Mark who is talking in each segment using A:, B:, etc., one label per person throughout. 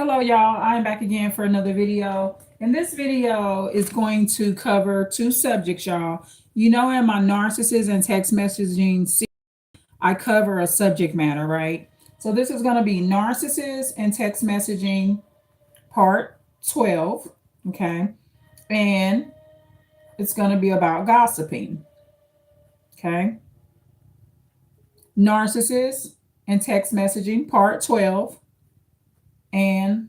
A: Hello, y'all. I'm back again for another video. And this video is going to cover two subjects, y'all. You know, in my narcissist and text messaging series, I cover a subject matter, right? So this is going to be narcissist and text messaging part 12, okay? And it's going to be about gossiping, okay? Narcissist and text messaging part 12 and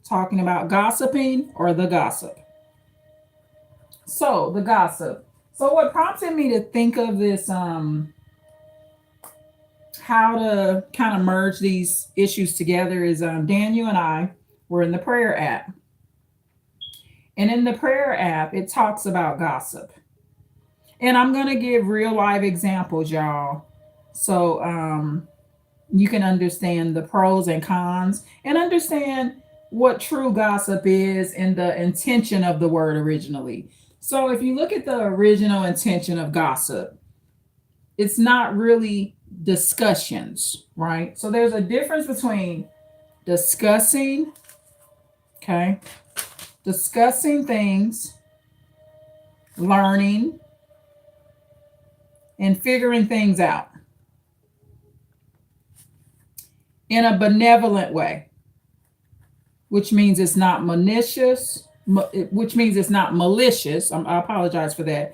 A: talking about gossiping or the gossip. So, the gossip. So, what prompted me to think of this, how to kind of merge these issues together is Daniel and I were in the prayer app. And in the prayer app, it talks about gossip. And I'm going to give real live examples, y'all. So, you can understand the pros and cons and understand what true gossip is and the intention of the word originally. So, if you look at the original intention of gossip, it's not really discussions, right? So, there's a difference between discussing, okay, discussing things, learning, and figuring things out in a benevolent way, which means it's not malicious, which means it's not malicious. I apologize for that.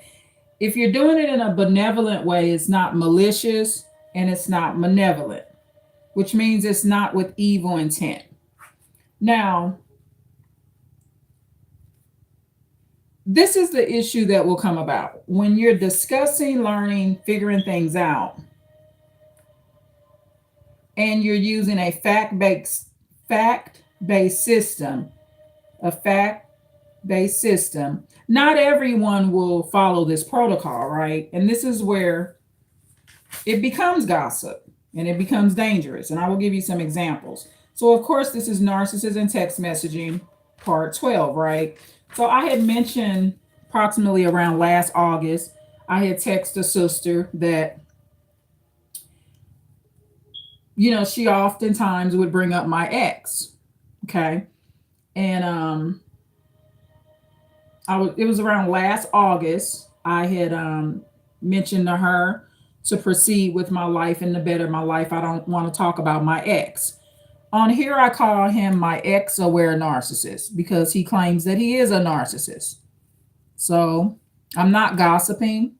A: If you're doing it in a benevolent way, it's not malicious and it's not malevolent, which means it's not with evil intent. Now, this is the issue that will come about when you're discussing, learning, figuring things out, and you're using a fact-based system, a fact-based system. Not everyone will follow this protocol, right? And this is where it becomes gossip and it becomes dangerous. And I will give you some examples. So, of course, this is narcissist and text messaging part 12, right? So I had mentioned approximately around last August, I had texted a sister that, you know, she oftentimes would bring up my ex. Okay. And it was around last August. I had mentioned to her to proceed with my life and to better my life. I don't want to talk about my ex. On here, I call him my ex aware narcissist because he claims that he is a narcissist. So I'm not gossiping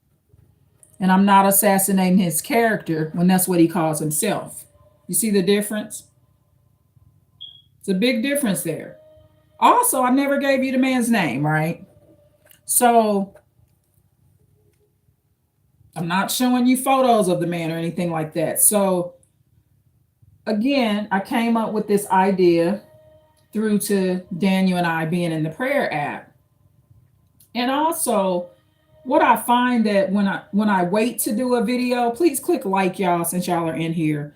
A: and I'm not assassinating his character when that's what he calls himself. You see the difference? It's a big difference there. Also, I never gave you the man's name, right? So I'm not showing you photos of the man or anything like that. So again, I came up with this idea through to Daniel and I being in the prayer app. And also, what I find that when I wait to do a video, please click like, y'all, since y'all are in here.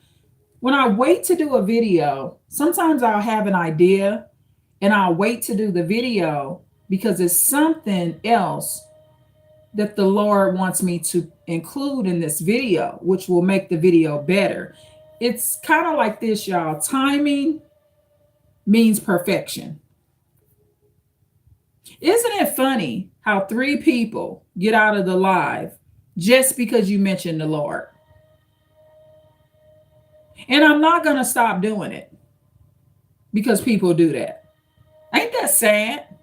A: When I wait to do a video, sometimes I'll have an idea and I'll wait to do the video because it's something else that the Lord wants me to include in this video, which will make the video better. It's kind of like this, y'all. Timing means perfection. Isn't it funny how 3 people get out of the live just because you mentioned the Lord? And I'm not going to stop doing it because people do that. Ain't that sad?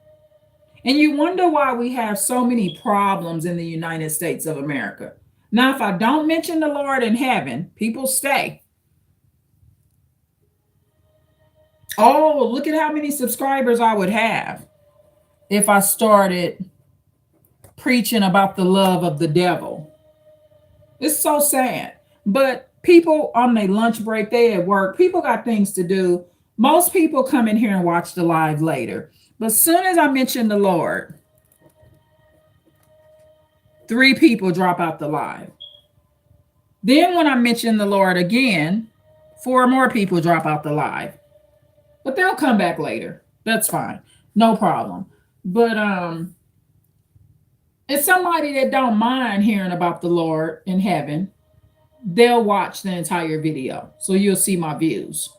A: And you wonder why we have so many problems in the United States of America. Now, if I don't mention the Lord in heaven, people stay. Oh, look at how many subscribers I would have if I started preaching about the love of the devil. It's so sad. But people on their lunch break, they at work, people got things to do. Most people come in here and watch the live later. But as soon as I mention the Lord, 3 people drop out the live. Then when I mention the Lord again, 4 more people drop out the live. But they'll come back later. That's fine. No problem. But it's somebody that don't mind hearing about the Lord in heaven. They'll watch the entire video. So you'll see my views.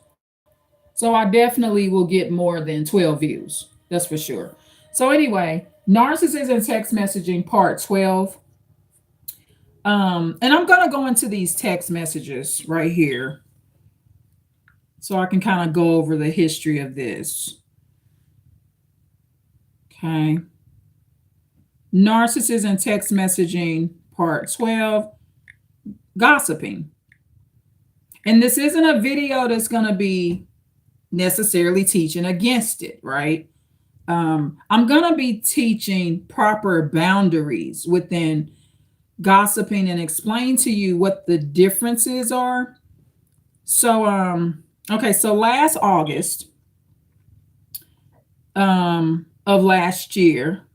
A: So I definitely will get more than 12 views. That's for sure. So anyway, narcissism and text messaging part 12. And I'm gonna go into these text messages right here so I can kind of go over the history of this. Okay. Narcissism and text messaging part 12, gossiping. And this isn't a video that's gonna be necessarily teaching against it, right? I'm going to be teaching proper boundaries within gossiping and explain to you what the differences are. So, okay, so last August of last year,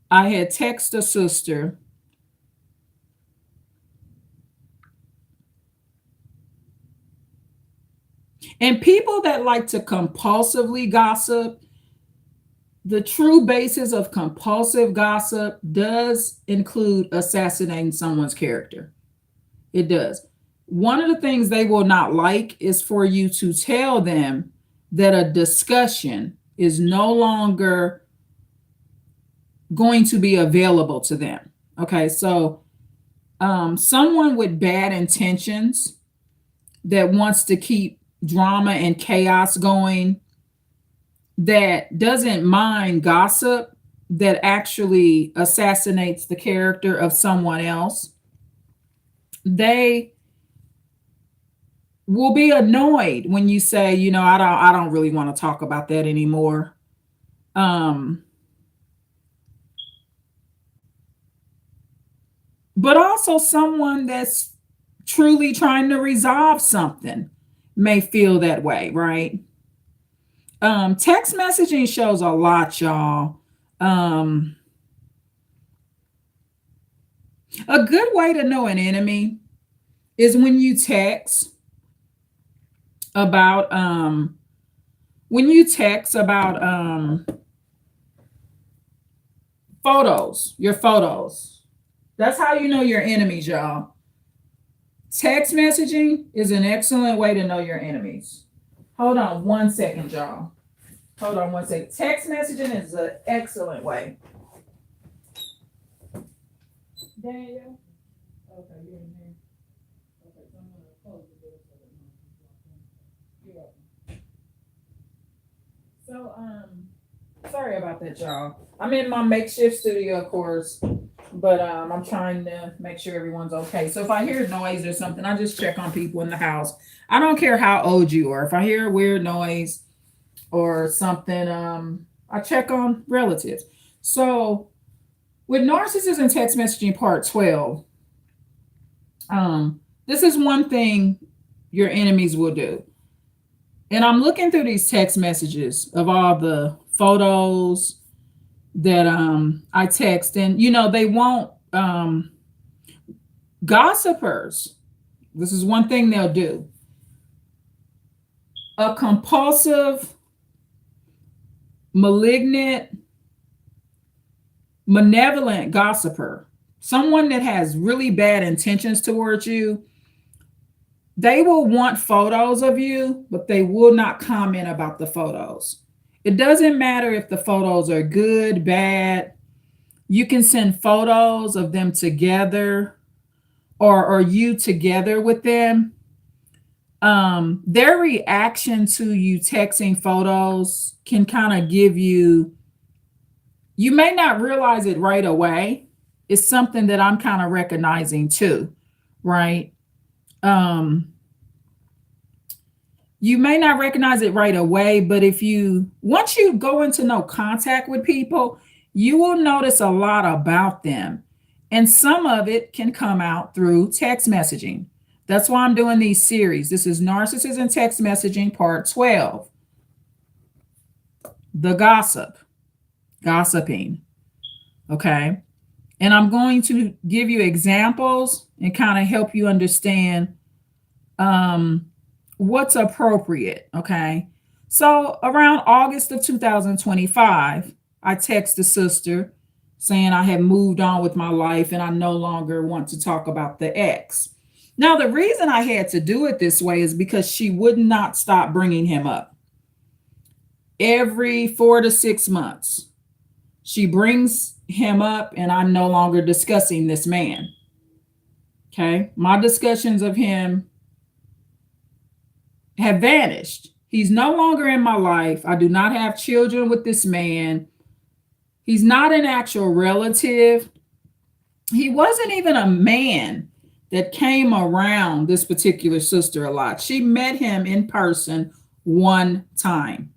A: I had texted a sister. And people that like to compulsively gossip, the true basis of compulsive gossip does include assassinating someone's character. It does. One of the things they will not like is for you to tell them that a discussion is no longer going to be available to them. Okay, so someone with bad intentions that wants to keep drama and chaos going, that doesn't mind gossip, that actually assassinates the character of someone else, they will be annoyed when you say, I don't really want to talk about that anymore. But also someone that's truly trying to resolve something may feel that way, right? Text messaging shows a lot, y'all. A good way to know an enemy is when you text about photos, your photos. That's how you know your enemies, y'all. Text messaging is an excellent way to know your enemies. Hold on 1 second, y'all. Hold on 1 second. Text messaging is an excellent way. Daniel? Okay, you're in here. Okay, so I'm gonna close the door so that you're welcome. So, sorry about that, y'all. I'm in my makeshift studio, of course, but I'm trying to make sure everyone's okay. So if I hear noise or something, I just check on people in the house. I don't care how old you are. If I hear a weird noise or something, I check on relatives. So with narcissism and text messaging part 12, this is one thing your enemies will do. And I'm looking through these text messages of all the photos that I text, and they won't, gossipers. This is one thing they'll do. A compulsive, malignant, malevolent gossiper, someone that has really bad intentions towards you, they will want photos of you, but they will not comment about the photos. It doesn't matter if the photos are good, bad. You can send photos of them together or you together with them. Their reaction to you texting photos can kind of give you may not realize it right away. It's something that I'm kind of recognizing too, right? You may not recognize it right away, but once you go into no contact with people, you will notice a lot about them. And some of it can come out through text messaging. That's why I'm doing these series. This is Narcissism and Text Messaging Part 12. The gossiping. Okay. And I'm going to give you examples and kind of help you understand what's appropriate. Okay. So around August of 2025, I text a sister saying I have moved on with my life and I no longer want to talk about the ex. Now, the reason I had to do it this way is because she would not stop bringing him up. Every 4 to 6 months, she brings him up, and I'm no longer discussing this man. Okay. My discussions of him have vanished. He's no longer in my life. I do not have children with this man. He's not an actual relative. He wasn't even a man that came around this particular sister a lot. She met him in person one time.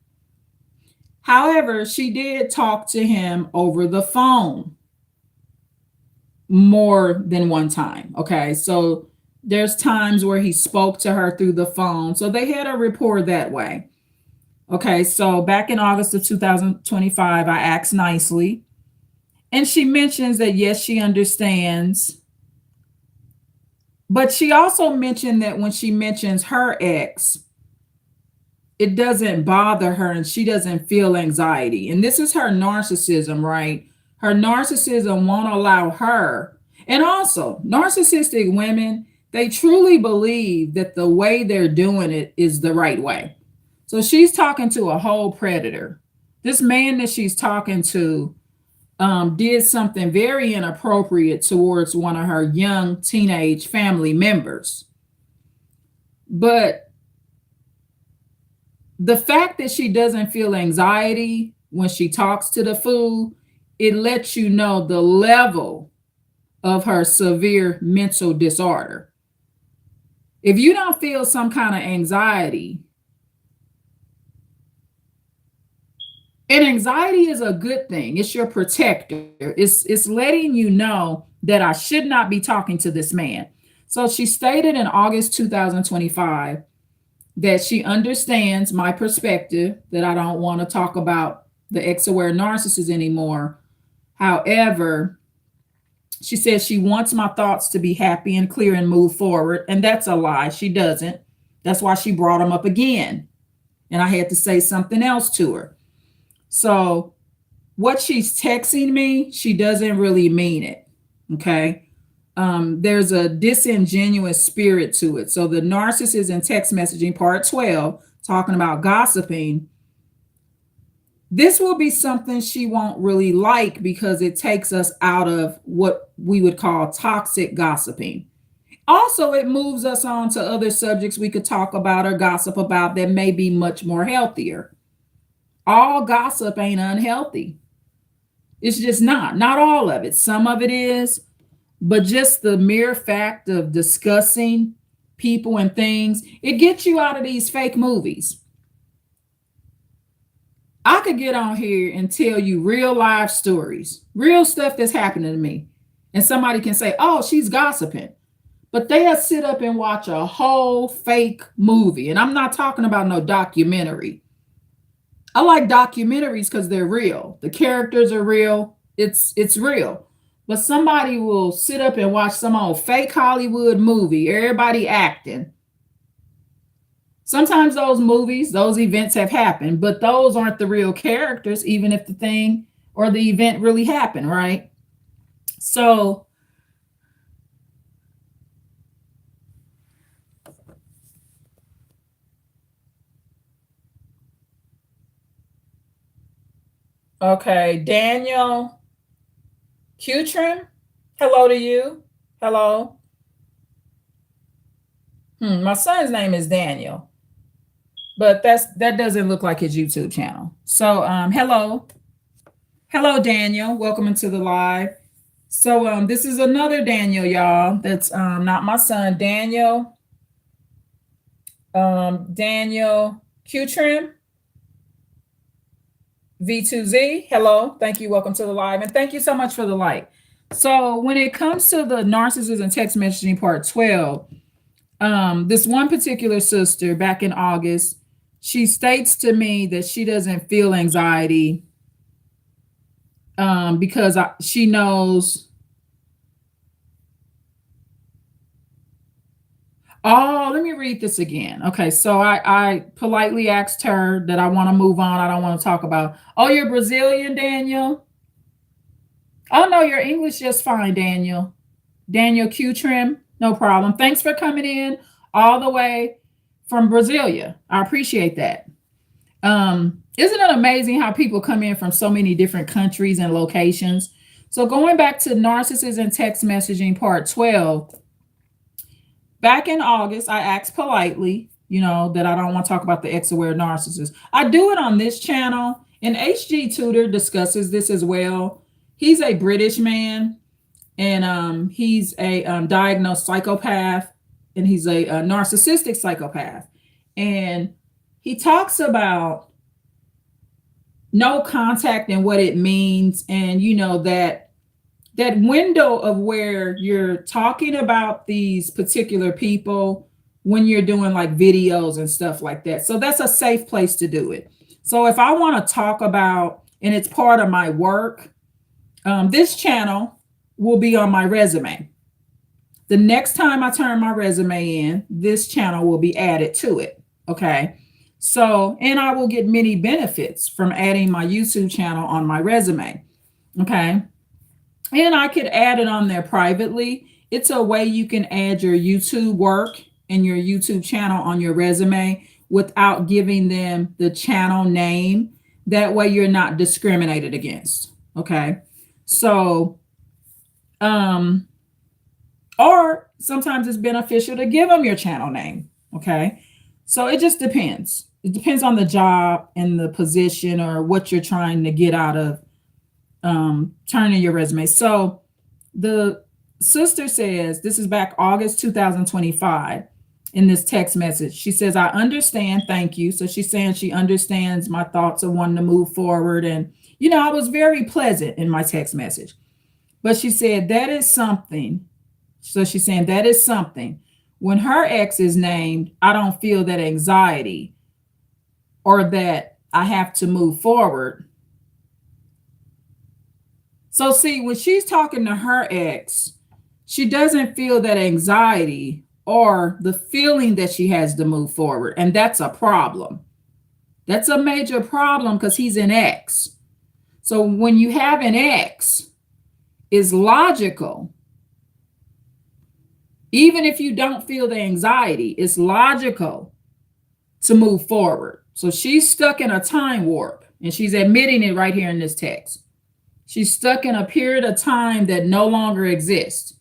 A: However, she did talk to him over the phone more than one time. Okay. So there's times where he spoke to her through the phone. So they had a rapport that way. Okay. So back in August of 2025, I asked nicely, and she mentions that yes, she understands. But she also mentioned that when she mentions her ex, it doesn't bother her and she doesn't feel anxiety. And this is her narcissism, right? Her narcissism won't allow her. And also, narcissistic women, they truly believe that the way they're doing it is the right way. So she's talking to a whole predator. This man that she's talking to did something very inappropriate towards one of her young teenage family members. But the fact that she doesn't feel anxiety when she talks to the fool, it lets you know the level of her severe mental disorder. If you don't feel some kind of anxiety, and anxiety is a good thing, it's your protector. It's letting you know that I should not be talking to this man. So she stated in August 2025 that she understands my perspective, that I don't want to talk about the ex-aware narcissist anymore. However, she says she wants my thoughts to be happy and clear and move forward. And that's a lie. She doesn't. That's why she brought him up again. And I had to say something else to her. So what she's texting me, she doesn't really mean it. Okay. There's a disingenuous spirit to it. So the narcissist in text messaging, part 12, talking about gossiping, this will be something she won't really like because it takes us out of what we would call toxic gossiping. Also, it moves us on to other subjects we could talk about or gossip about that may be much more healthier. All gossip ain't unhealthy. It's just not all of it. Some of it is, but just the mere fact of discussing people and things, it gets you out of these fake movies. I could get on here and tell you real life stories, real stuff that's happening to me. And somebody can say, oh, she's gossiping. But they'll sit up and watch a whole fake movie. And I'm not talking about no documentary. I like documentaries because they're real. The characters are real. It's real. But somebody will sit up and watch some old fake Hollywood movie, everybody acting. Sometimes those movies, those events have happened, but those aren't the real characters, even if the thing or the event really happened, right? So, okay, Daniel Qtrim, hello to you. Hello. My son's name is Daniel, but that doesn't look like his YouTube channel. So, hello, Daniel. Welcome into the live. So, this is another Daniel, y'all. That's not my son, Daniel. Daniel Qtrim. V2Z, hello. Thank you. Welcome to the live. And thank you so much for the like. So when it comes to the narcissist and text messaging part 12, this one particular sister back in August, she states to me that she doesn't feel anxiety because she knows. Oh, let me read this again. Okay, so I politely asked her that I want to move on. I don't want to talk about, oh, you're Brazilian, Daniel? Oh, no, your English just fine, Daniel. Daniel Qtrim. No problem. Thanks for coming in all the way from Brasilia. I appreciate that. Isn't it amazing how people come in from so many different countries and locations? So going back to narcissists and text messaging part 12, back in August, I asked politely, that I don't want to talk about the ex-aware narcissist. I do it on this channel, and HG Tutor discusses this as well. He's a British man, and he's a diagnosed psychopath, and he's a narcissistic psychopath. And he talks about no contact and what it means, and that window of where you're talking about these particular people when you're doing like videos and stuff like that. So that's a safe place to do it. So if I want to talk about, and it's part of my work, this channel will be on my resume. The next time I turn my resume in, this channel will be added to it. Okay. So, and I will get many benefits from adding my YouTube channel on my resume. Okay. And I could add it on there privately. It's a way you can add your YouTube work and your YouTube channel on your resume without giving them the channel name. That way you're not discriminated against. Okay. So, or sometimes it's beneficial to give them your channel name. Okay. So it just depends. It depends on the job and the position or what you're trying to get out of turning your resume. So the sister says, this is back August 2025 in this text message. She says, I understand. Thank you. So she's saying she understands my thoughts of wanting to move forward. And, I was very pleasant in my text message. But she said, that is something. So she's saying that is something. When her ex is named, I don't feel that anxiety or that I have to move forward. So see, when she's talking to her ex, she doesn't feel that anxiety or the feeling that she has to move forward. And that's a problem. That's a major problem because he's an ex. So when you have an ex, it's logical. Even if you don't feel the anxiety, it's logical to move forward. So she's stuck in a time warp, and she's admitting it right here in this text. She's stuck in a period of time that no longer exists,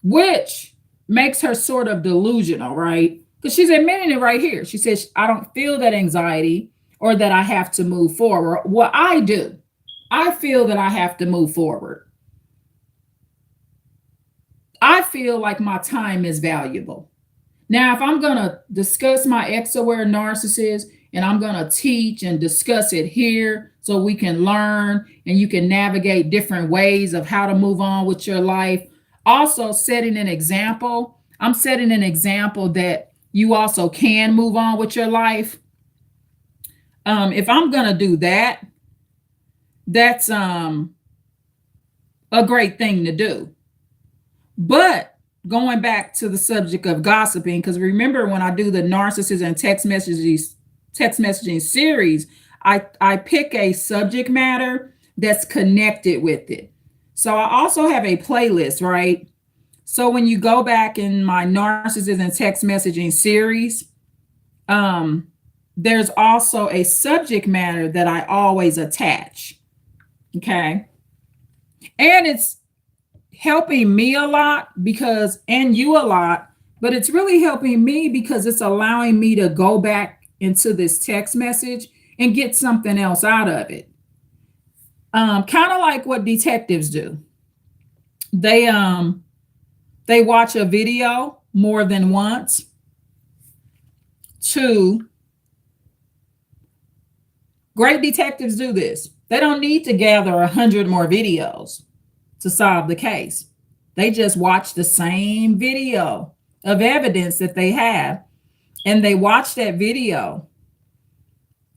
A: which makes her sort of delusional, right? Because she's admitting it right here. She says, I don't feel that anxiety or that I have to move forward. Well, I do. I feel that I have to move forward. I feel like my time is valuable. Now, if I'm going to discuss my ex-aware narcissist and I'm going to teach and discuss it here so we can learn and you can navigate different ways of how to move on with your life, also setting an example. I'm setting an example that you also can move on with your life. If I'm going to do that, that's a great thing to do. But going back to the subject of gossiping, because remember when I do the narcissist and text messaging series, I pick a subject matter that's connected with it. So I also have a playlist, right? So when you go back in my narcissist and text messaging series, there's also a subject matter that I always attach. Okay. And it's helping me a lot and you a lot, but it's really helping me because it's allowing me to go back into this text message and get something else out of it. Kind of like what detectives do. They watch a video more than once to great detectives do this. They don't need to gather 100 more videos to solve the case. They just watch the same video of evidence that they have, and they watch that video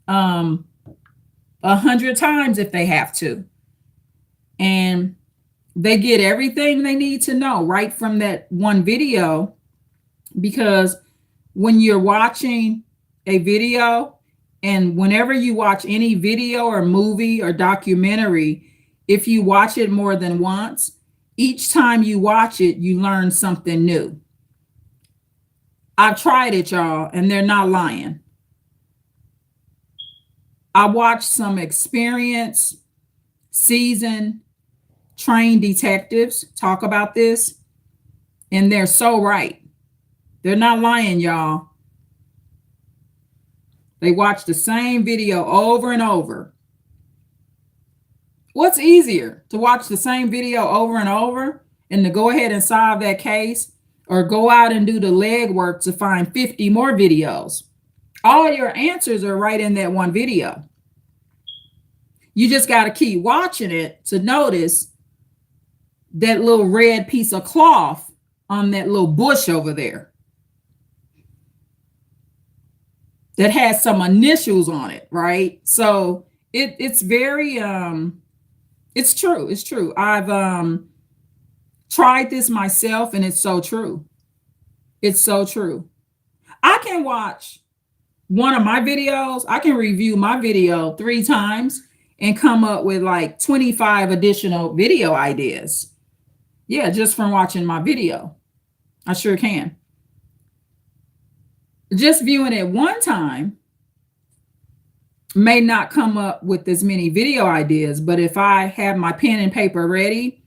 A: 100 times if they have to. And they get everything they need to know right from that one video, because when you're watching a video, and whenever you watch any video or movie or documentary, if you watch it more than once, Each time you watch it, you learn something new. I've tried it, y'all, and they're not lying. I watched some experienced, seasoned, trained detectives talk about this, and they're so right. They're not lying, y'all. They watch the same video over and over. What's easier, to watch the same video over and over and to go ahead and solve that case, or go out and do the legwork to find 50 more videos? All your answers are right in that one video. You just got to keep watching it to notice that little red piece of cloth on that little bush over there that has some initials on it, right? So it's very it's true. It's true. I've tried this myself, and it's so true. It's so true. I can watch one of my videos, I can review my video 3 times and come up with like 25 additional video ideas. Yeah, just from watching my video. I sure can. Just viewing it one time may not come up with as many video ideas, but if I have my pen and paper ready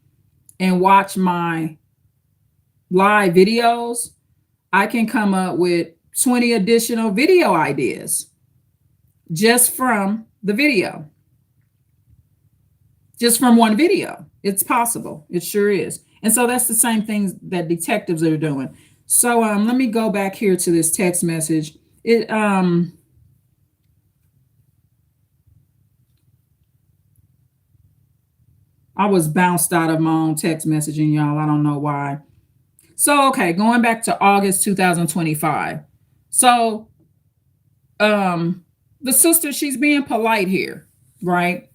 A: and watch my live videos, I can come up with 20 additional video ideas just from the video. Just from one video. It's possible. It sure is. And so that's the same things that detectives are doing. So let me go back here to this text message. I was bounced out of my own text messaging, y'all. I don't know why. So, okay, going back to August 2025. So the sister, she's being polite here, right?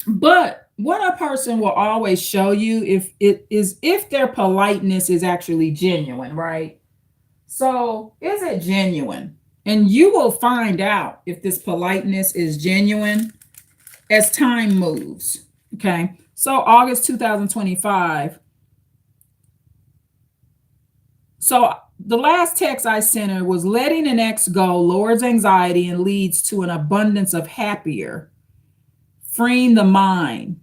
A: But what a person will always show you if their politeness is actually genuine, right? So is it genuine? And you will find out if this politeness is genuine as time moves. Okay. So August 2025. So the last text I sent her was, letting an ex go lowers anxiety and leads to an abundance of happier, freeing the mind,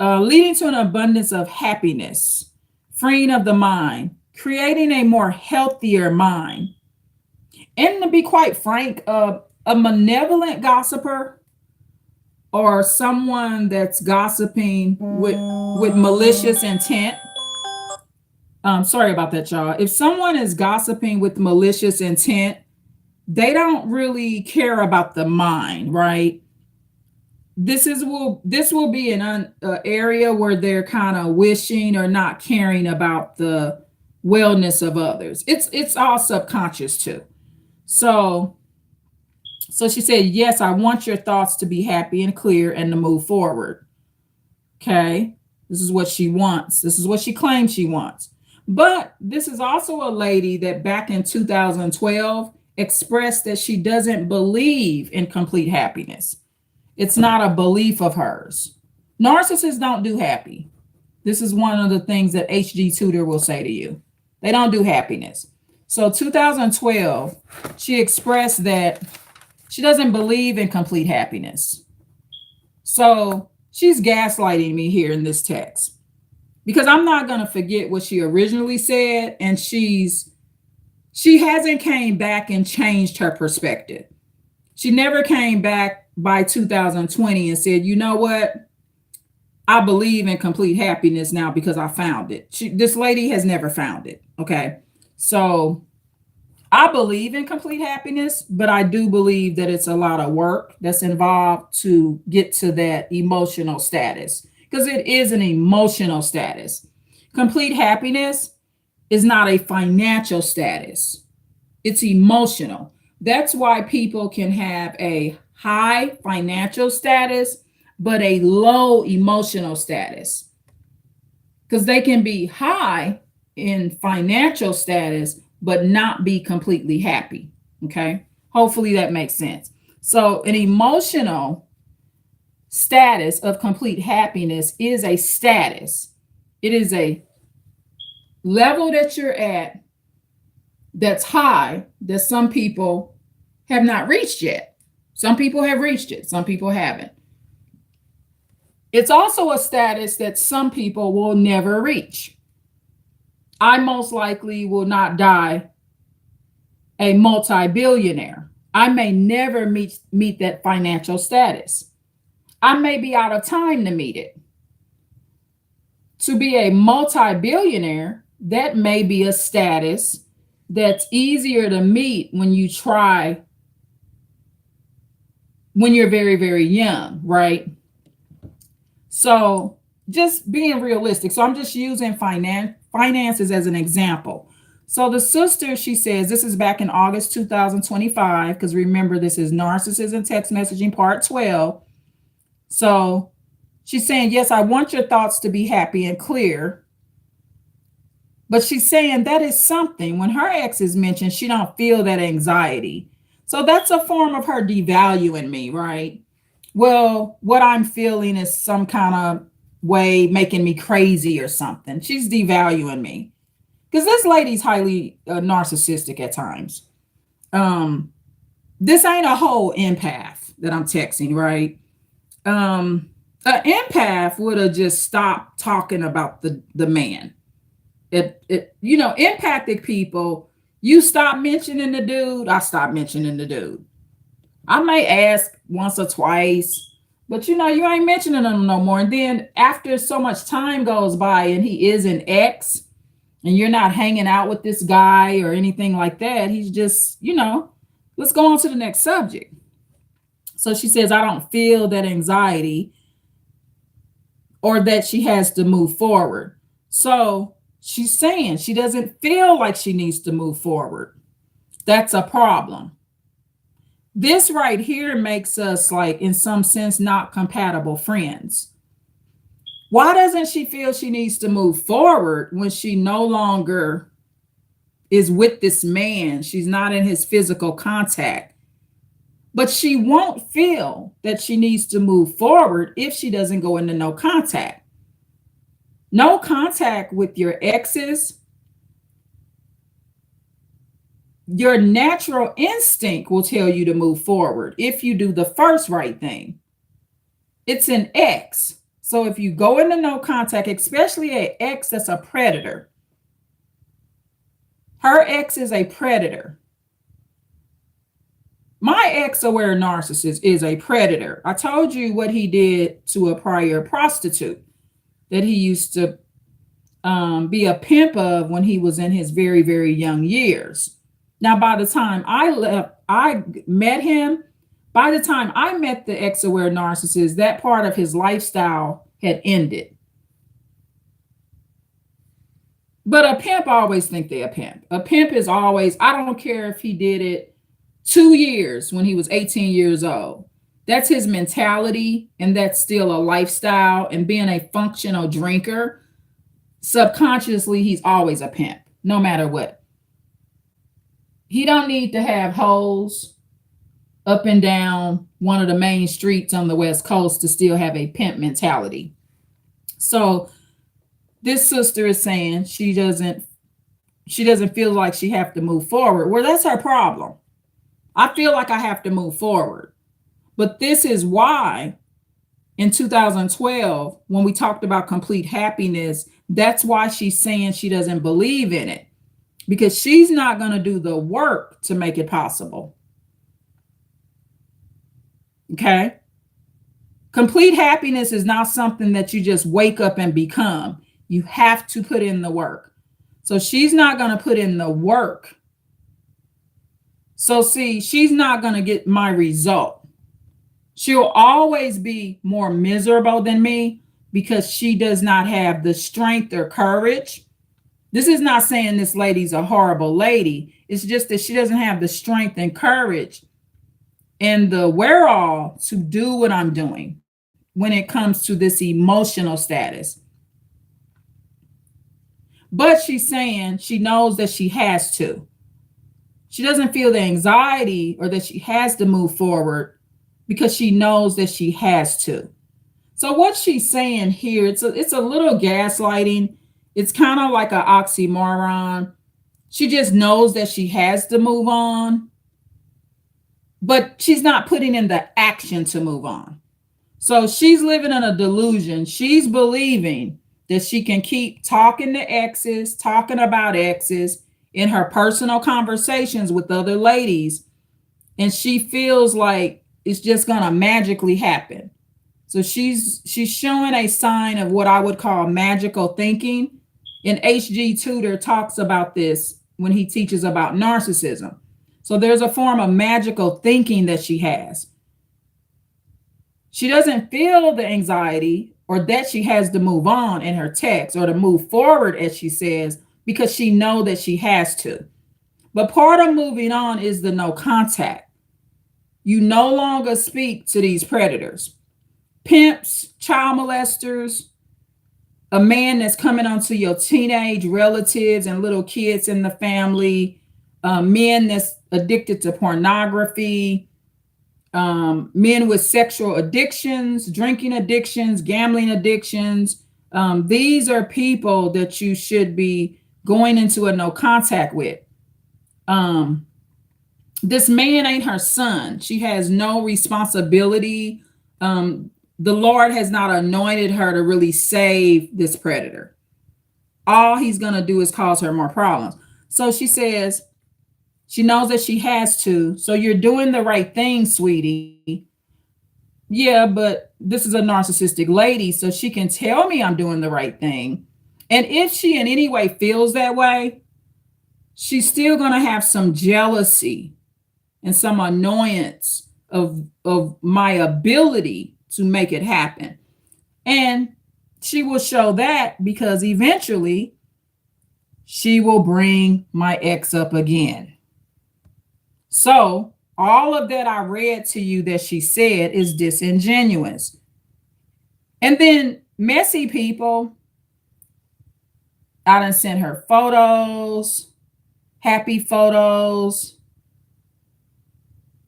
A: leading to an abundance of happiness, freeing of the mind, creating a more healthier mind. And to be quite frank, a malevolent gossiper, or someone that's gossiping with malicious intent. Sorry about that, y'all. If someone is gossiping with malicious intent, they don't really care about the mind, right? This will be an area where they're kind of wishing or not caring about the wellness of others. It's all subconscious too. So she said, yes, I want your thoughts to be happy and clear and to move forward. Okay. This is what she wants. This is what she claims she wants. But this is also a lady that back in 2012 expressed that she doesn't believe in complete happiness. It's not a belief of hers. Narcissists don't do happy. This is one of the things that HG Tutor will say to you. They don't do happiness. So 2012, she expressed that she doesn't believe in complete happiness. So she's gaslighting me here in this text, because I'm not going to forget what she originally said. And she hasn't came back and changed her perspective. She never came back by 2020 and said, you know what? I believe in complete happiness now because I found it. This lady has never found it. Okay. So I believe in complete happiness, but I do believe that it's a lot of work that's involved to get to that emotional status, because it is an emotional status. Complete happiness is not a financial status. It's emotional. That's why people can have a high financial status, but a low emotional status, because they can be high in financial status, but not be completely happy. Okay. Hopefully that makes sense. So an emotional status of complete happiness is a status. It is a level that you're at that's high that some people have not reached yet. Some people have reached it, some people haven't. It's also a status that some people will never reach. I most likely will not die a multi-billionaire. I may never meet that financial status. I may be out of time to meet it. To be a multi-billionaire, that may be a status that's easier to meet when you try when you're very, very young, right? So just being realistic. So I'm just using finances as an example. So the sister, she says, this is back in August 2025, because remember, this is Narcissism Text Messaging Part 12. So she's saying, yes, I want your thoughts to be happy and clear. But she's saying that is something. When her ex is mentioned, she don't feel that anxiety. So that's a form of her devaluing me, right? Well, what I'm feeling is some kind of way making me crazy or something. She's devaluing me. Because this lady's highly narcissistic at times. This ain't a whole empath that I'm texting, right? An empath would have just stopped talking about the man. Empathic people, you stop mentioning the dude, I stop mentioning the dude. I may ask once or twice, but you ain't mentioning him no more. And then after so much time goes by and he is an ex, and you're not hanging out with this guy or anything like that, he's just, let's go on to the next subject. So she says, I don't feel that anxiety or that she has to move forward. So she's saying she doesn't feel like she needs to move forward. That's a problem. This right here makes us, like, in some sense, not compatible friends. Why doesn't she feel she needs to move forward when she no longer is with this man? She's not in his physical contact. But she won't feel that she needs to move forward if she doesn't go into no contact. No contact with your exes. Your natural instinct will tell you to move forward if you do the first right thing. It's an ex. So if you go into no contact, especially an ex that's a predator, her ex is a predator. My ex-aware narcissist is a predator. I told you what he did to a prior prostitute that he used to be a pimp of when he was in his very, very young years. Now, by the time I met him, by the time I met the ex-aware narcissist, that part of his lifestyle had ended. But a pimp always think they're a pimp. A pimp is always, I don't care if he did it 2 years when he was 18 years old. That's his mentality, and that's still a lifestyle. And being a functional drinker, subconsciously, he's always a pimp, no matter what. He don't need to have hoes up and down one of the main streets on the West Coast to still have a pimp mentality. So this sister is saying she doesn't feel like she have to move forward. Well, that's her problem. I feel like I have to move forward. But this is why in 2012, when we talked about complete happiness, that's why she's saying she doesn't believe in it, because she's not going to do the work to make it possible. Okay? Complete happiness is not something that you just wake up and become. You have to put in the work. So she's not going to put in the work. So see, she's not going to get my result. She'll always be more miserable than me because she does not have the strength or courage. This is not saying this lady's a horrible lady. It's just that she doesn't have the strength and courage and the wherewithal to do what I'm doing when it comes to this emotional status. But she's saying she knows that she has to. She doesn't feel the anxiety or that she has to move forward because she knows that she has to. So what she's saying here, it's a little gaslighting. It's kind of like an oxymoron. She just knows that she has to move on, but she's not putting in the action to move on. So she's living in a delusion. She's believing that she can keep talking to exes, talking about exes in her personal conversations with other ladies, and she feels like it's just going to magically happen. So she's showing a sign of what I would call magical thinking. And HG Tudor talks about this when he teaches about narcissism. So there's a form of magical thinking that she has. She doesn't feel the anxiety or that she has to move on in her text or to move forward, as she says, because she knows that she has to. But part of moving on is the no contact. You no longer speak to these predators, pimps, child molesters, a man that's coming onto your teenage relatives and little kids in the family, men that's addicted to pornography, men with sexual addictions, drinking addictions, gambling addictions. These are people that you should be going into a no contact with. This man ain't her son. She has no responsibility. The Lord has not anointed her to really save this predator. All he's going to do is cause her more problems. So she says, she knows that she has to. So you're doing the right thing, sweetie. Yeah, but this is a narcissistic lady, so she can tell me I'm doing the right thing. And if she in any way feels that way, she's still going to have some jealousy and some annoyance of my ability to make it happen. And she will show that because eventually she will bring my ex up again. So all of that I read to you that she said is disingenuous. And then messy people, I done sent her photos, happy photos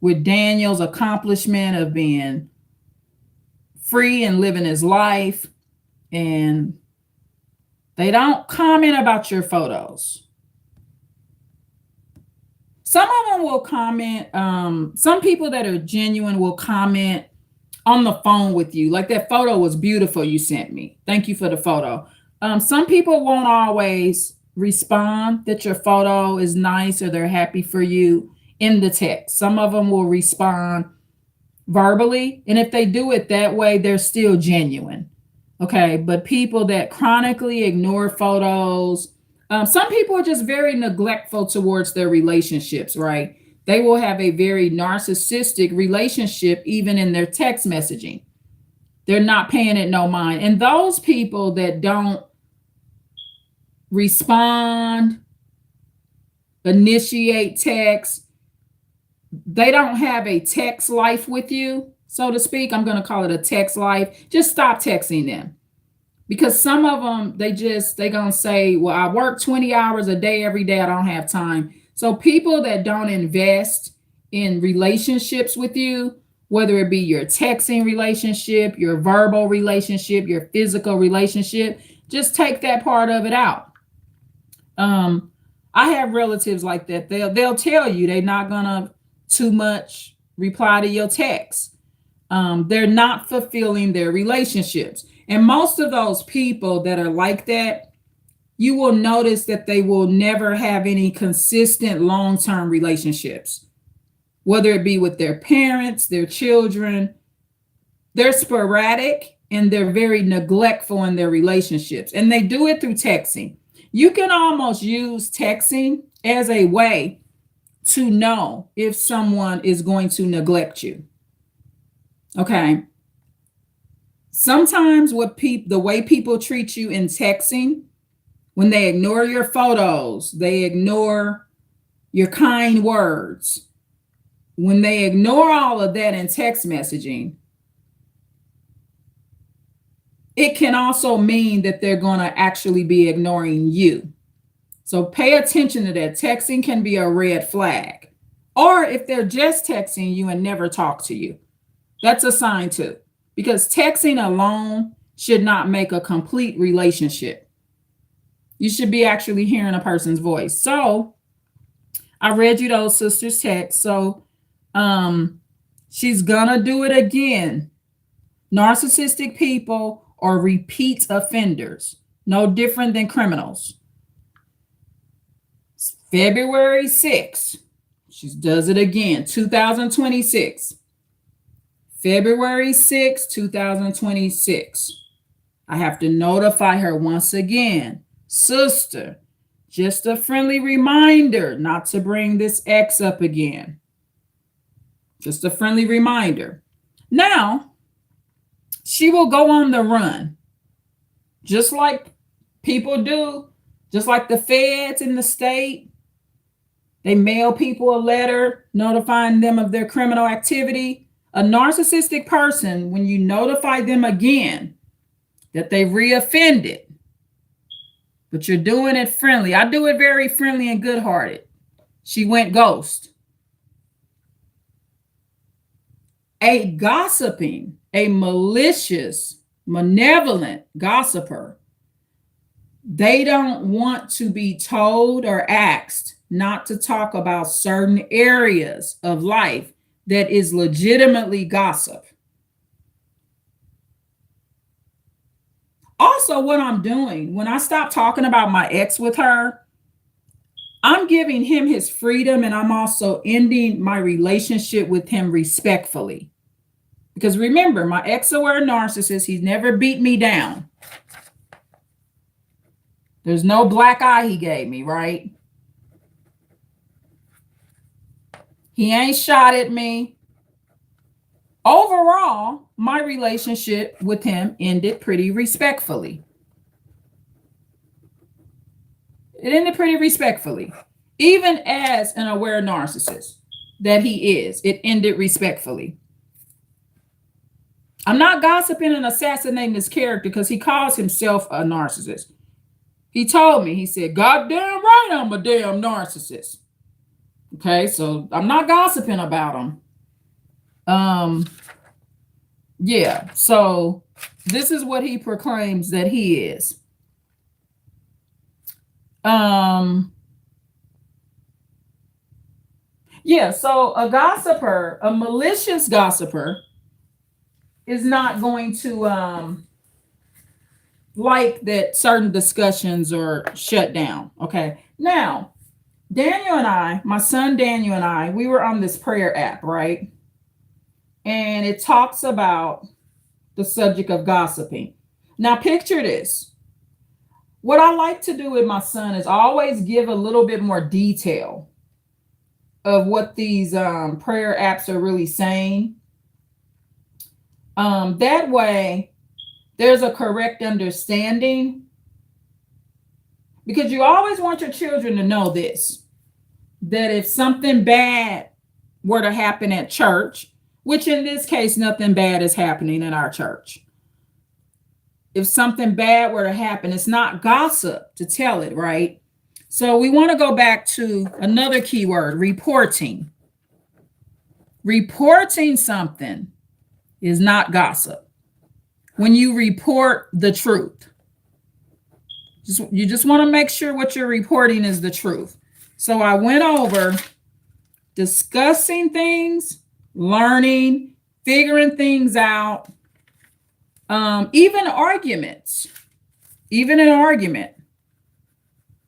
A: with Daniel's accomplishment of being free and living his life. And they don't comment about your photos. Some of them will comment. Some people that are genuine will comment on the phone with you. Like, that photo was beautiful you sent me. Thank you for the photo. Some people won't always respond that your photo is nice or they're happy for you in the text. Some of them will respond verbally. And if they do it that way, they're still genuine. Okay. But people that chronically ignore photos, some people are just very neglectful towards their relationships, right? They will have a very narcissistic relationship, even in their text messaging. They're not paying it no mind. And those people that don't respond, initiate text, they don't have a text life with you, so to speak. I'm going to call it a text life. Just stop texting them. Because some of them, they going to say, well, I work 20 hours a day every day. I don't have time. So people that don't invest in relationships with you, whether it be your texting relationship, your verbal relationship, your physical relationship, just take that part of it out. I have relatives like that. They'll tell you they're not going to too much reply to your text. They're not fulfilling their relationships. And most of those people that are like that, you will notice that they will never have any consistent long-term relationships, whether it be with their parents, their children. They're sporadic and they're very neglectful in their relationships. And they do it through texting. You can almost use texting as a way to know if someone is going to neglect you. Okay. Sometimes the way people treat you in texting, when they ignore your photos, they ignore your kind words. When they ignore all of that in text messaging, it can also mean that they're going to actually be ignoring you. So pay attention to that. Texting can be a red flag. Or if they're just texting you and never talk to you, that's a sign too. because texting alone should not make a complete relationship. You should be actually hearing a person's voice. So I read you those sisters' texts. So she's gonna do it again. Narcissistic people are repeat offenders, no different than criminals. February 6th, she does it again, 2026. February 2026. I have to notify her once again. Sister, just a friendly reminder not to bring this ex up again. Just a friendly reminder. Now, she will go on the run, just like people do, just like the feds in the state. They mail people a letter notifying them of their criminal activity. A narcissistic person, when you notify them again that they reoffended, but you're doing it friendly. I do it very friendly and good-hearted. She went ghost. A gossiping, a malicious, malevolent gossiper, they don't want to be told or asked not to talk about certain areas of life that is legitimately gossip. Also, what I'm doing, when I stop talking about my ex with her, I'm giving him his freedom, and I'm also ending my relationship with him respectfully. Because remember, my ex-aware narcissist, he's never beat me down. There's no black eye he gave me, right? He ain't shot at me. Overall, my relationship with him ended pretty respectfully. It ended pretty respectfully. Even as an aware narcissist that he is, it ended respectfully. I'm not gossiping and assassinating his character because he calls himself a narcissist. He told me, he said, "God damn right I'm a damn narcissist." Okay, so I'm not gossiping about him. Yeah, so this is what he proclaims that he is. Yeah, so a gossiper, a malicious gossiper, is not going to like that certain discussions are shut down. Okay, now Daniel and I, my son Daniel and I, we were on this prayer app, right? And it talks about the subject of gossiping. Now picture this. What I like to do with my son is always give a little bit more detail of what these prayer apps are really saying. That way, there's a correct understanding, because you always want your children to know this, that if something bad were to happen at church, which in this case, nothing bad is happening in our church. If something bad were to happen, it's not gossip to tell it, right? So we want to go back to another keyword, reporting. Reporting something is not gossip. When you report the truth, you just want to make sure what you're reporting is the truth. So I went over discussing things, learning, figuring things out, even arguments. Even an argument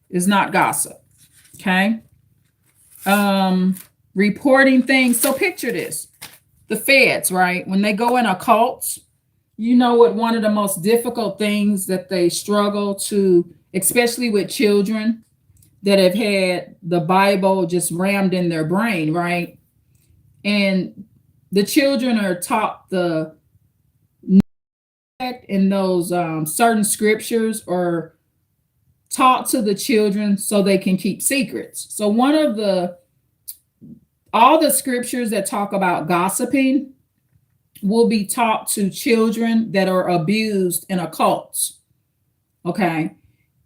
A: is not gossip. Okay. Reporting things. So picture this. The feds, right? When they go in occults, you know what one of the most difficult things that they struggle to, especially with children that have had the Bible just rammed in their brain, right? And the children are taught the in those certain scriptures, or taught to the children so they can keep secrets. So one of all the scriptures that talk about gossiping will be taught to children that are abused in occults. Okay.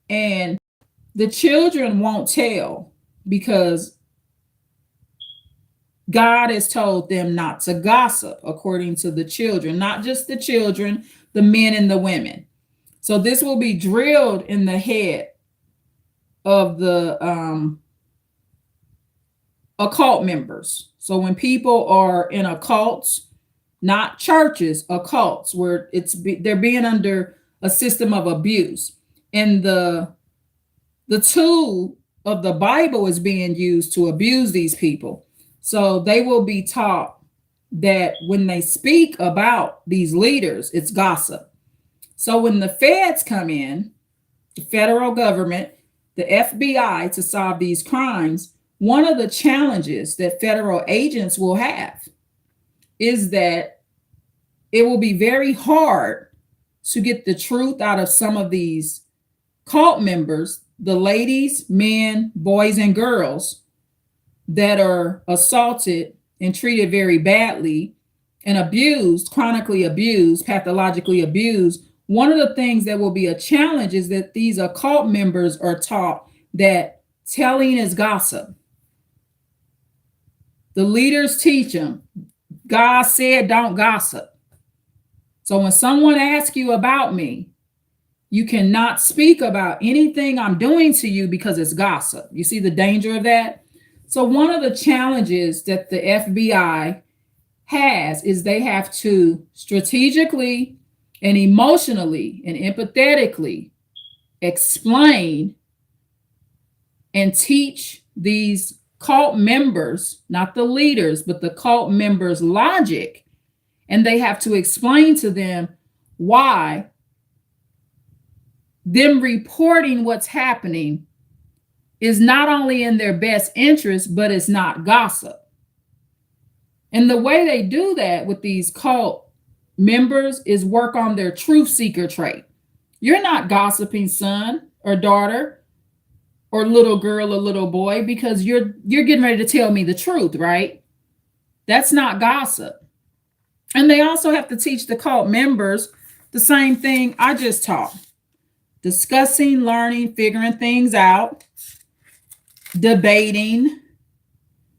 A: And the children won't tell because God has told them not to gossip, according to the children, not just the children, the men and the women. So this will be drilled in the head of the occult members. So when people are in occults, not churches, occults, where they're being under a system of abuse, and the tool of the Bible is being used to abuse these people. So they will be taught that when they speak about these leaders, it's gossip. So when the feds come in, the federal government, the FBI, to solve these crimes, one of the challenges that federal agents will have is that it will be very hard to get the truth out of some of these cult members, the ladies, men, boys, and girls that are assaulted and treated very badly and abused, chronically abused, pathologically abused. One of the things that will be a challenge is that these occult members are taught that telling is gossip. The leaders teach them, God said, don't gossip. So when someone asks you about me, you cannot speak about anything I'm doing to you because it's gossip. You see the danger of that? So one of the challenges that the FBI has is they have to strategically and emotionally and empathetically explain and teach these cult members, not the leaders, but the cult members' logic. And they have to explain to them why them reporting what's happening is not only in their best interest, but it's not gossip. And the way they do that with these cult members is work on their truth seeker trait. You're not gossiping, son or daughter or little girl or little boy, because you're getting ready to tell me the truth, right? That's not gossip. And they also have to teach the cult members the same thing I just taught. Discussing, learning, figuring things out, debating,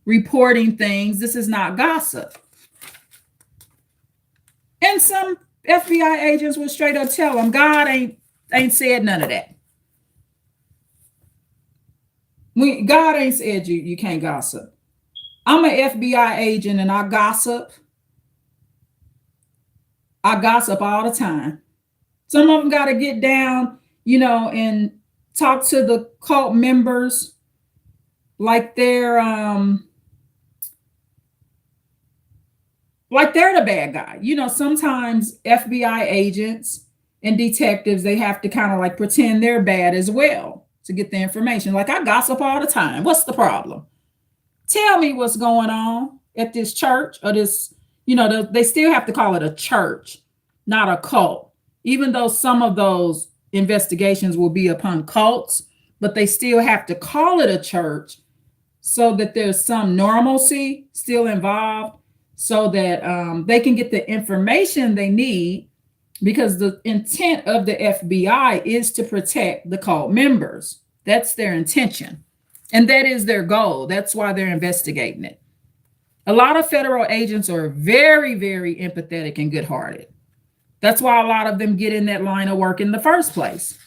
A: reporting things. This is not gossip. And some FBI agents will straight up tell them, God ain't said none of that. God ain't said you can't gossip. I'm an FBI agent and I gossip. I gossip all the time. Some of them got to get down, and talk to the cult members like they're the bad guy. Sometimes FBI agents and detectives, they have to kind of like pretend they're bad as well to get the information. Like, I gossip all the time. What's the problem? Tell me what's going on at this church or this, they still have to call it a church, not a cult, even though some of those investigations will be upon cults, but they still have to call it a church so that there's some normalcy still involved, so that they can get the information they need, because the intent of the FBI is to protect the cult members. That's their intention. And that is their goal. That's why they're investigating it. A lot of federal agents are very, very empathetic and good-hearted. That's why a lot of them get in that line of work in the first place.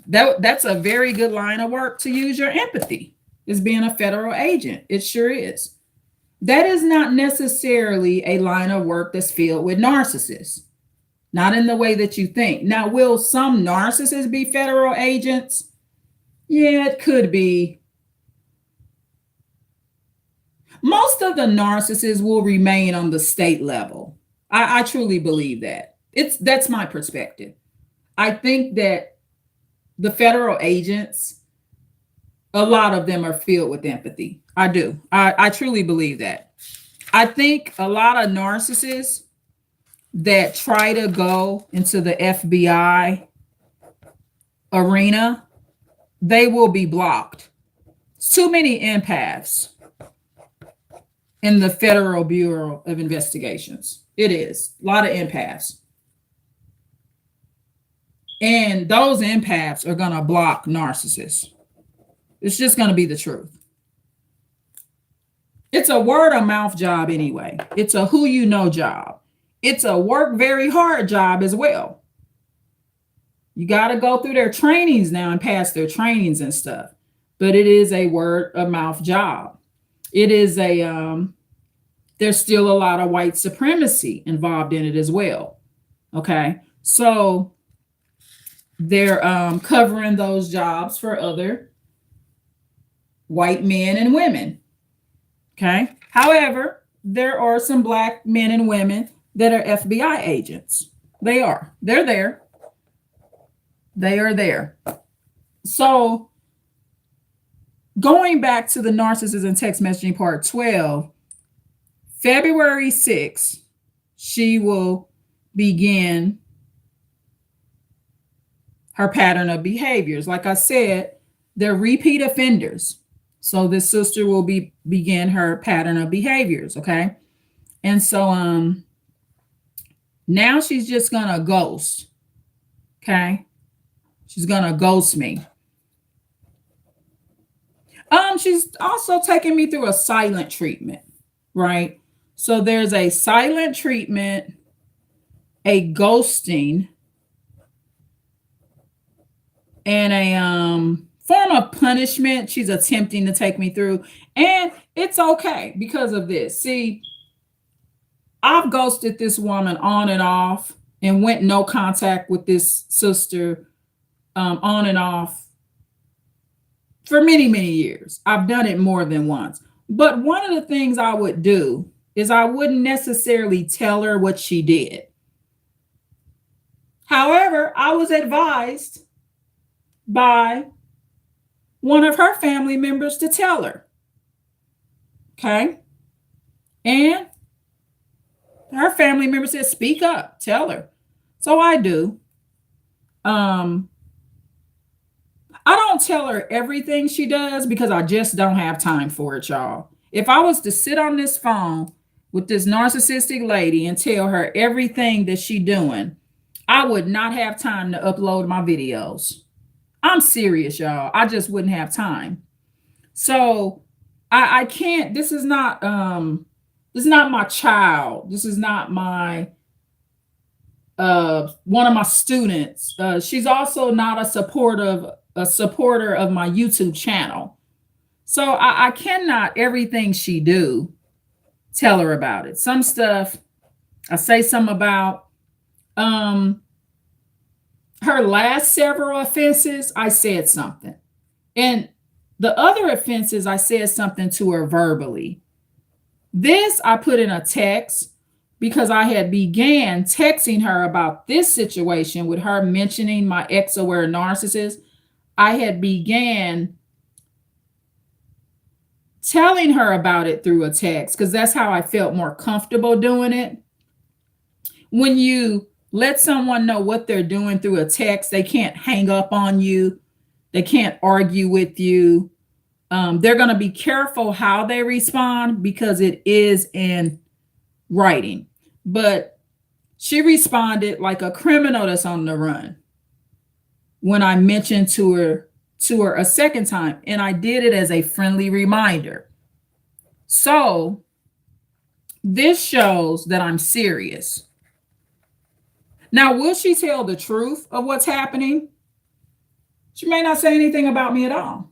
A: That's a very good line of work to use your empathy, is being a federal agent. It sure is. That is not necessarily a line of work that's filled with narcissists, not in the way that you think. Now, will some narcissists be federal agents? Yeah, it could be. Most of the narcissists will remain on the state level. I truly believe that. That's my perspective. I think that the federal agents, a lot of them are filled with empathy. I do. I truly believe that. I think a lot of narcissists that try to go into the FBI arena, they will be blocked. It's too many empaths in the Federal Bureau of Investigations. It is a lot of empaths. And those empaths are going to block narcissists. It's just going to be the truth. It's a word of mouth job anyway. It's a who you know job. It's a work very hard job as well. You got to go through their trainings now and pass their trainings and stuff. But it is a word of mouth job. It is there's still a lot of white supremacy involved in it as well. Okay. So they're covering those jobs for other white men and women. Okay. However, there are some black men and women that are FBI agents. They are. They're there. They are there. So going back to the narcissist and text messaging part 12, February 6th, she will begin her pattern of behaviors. Like I said, they're repeat offenders. So this sister will begin her pattern of behaviors, okay? And so now she's just gonna ghost. Okay? She's gonna ghost me. She's also taking me through a silent treatment, right? So there's a silent treatment, a ghosting, and a form of punishment she's attempting to take me through. And it's okay because of this. See, I've ghosted this woman on and off and went no contact with this sister on and off for many, many years. I've done it more than once. But one of the things I would do is I wouldn't necessarily tell her what she did. However, I was advised by one of her family members to tell her. Okay? And her family member said, speak up, tell her. So I do. I don't tell her everything she does because I just don't have time for it, y'all. If I was to sit on this phone with this narcissistic lady and tell her everything that she's doing, I would not have time to upload my videos. I'm serious, y'all. I just wouldn't have time. So I can't, this is not my child. This is not my one of my students. She's also not a supporter of my YouTube channel. So I cannot everything she do tell her about it. Some stuff I say something about. Her last several offenses, I said something. And the other offenses, I said something to her verbally. This I put in a text because I had began texting her about this situation with her mentioning my ex-aware narcissist. I had began telling her about it through a text because that's how I felt more comfortable doing it. When you let someone know what they're doing through a text, they can't hang up on you. They can't argue with you. They're going to be careful how they respond because it is in writing. But she responded like a criminal that's on the run when I mentioned to her a second time, and I did it as a friendly reminder. So this shows that I'm serious. Now, will she tell the truth of what's happening? She may not say anything about me at all.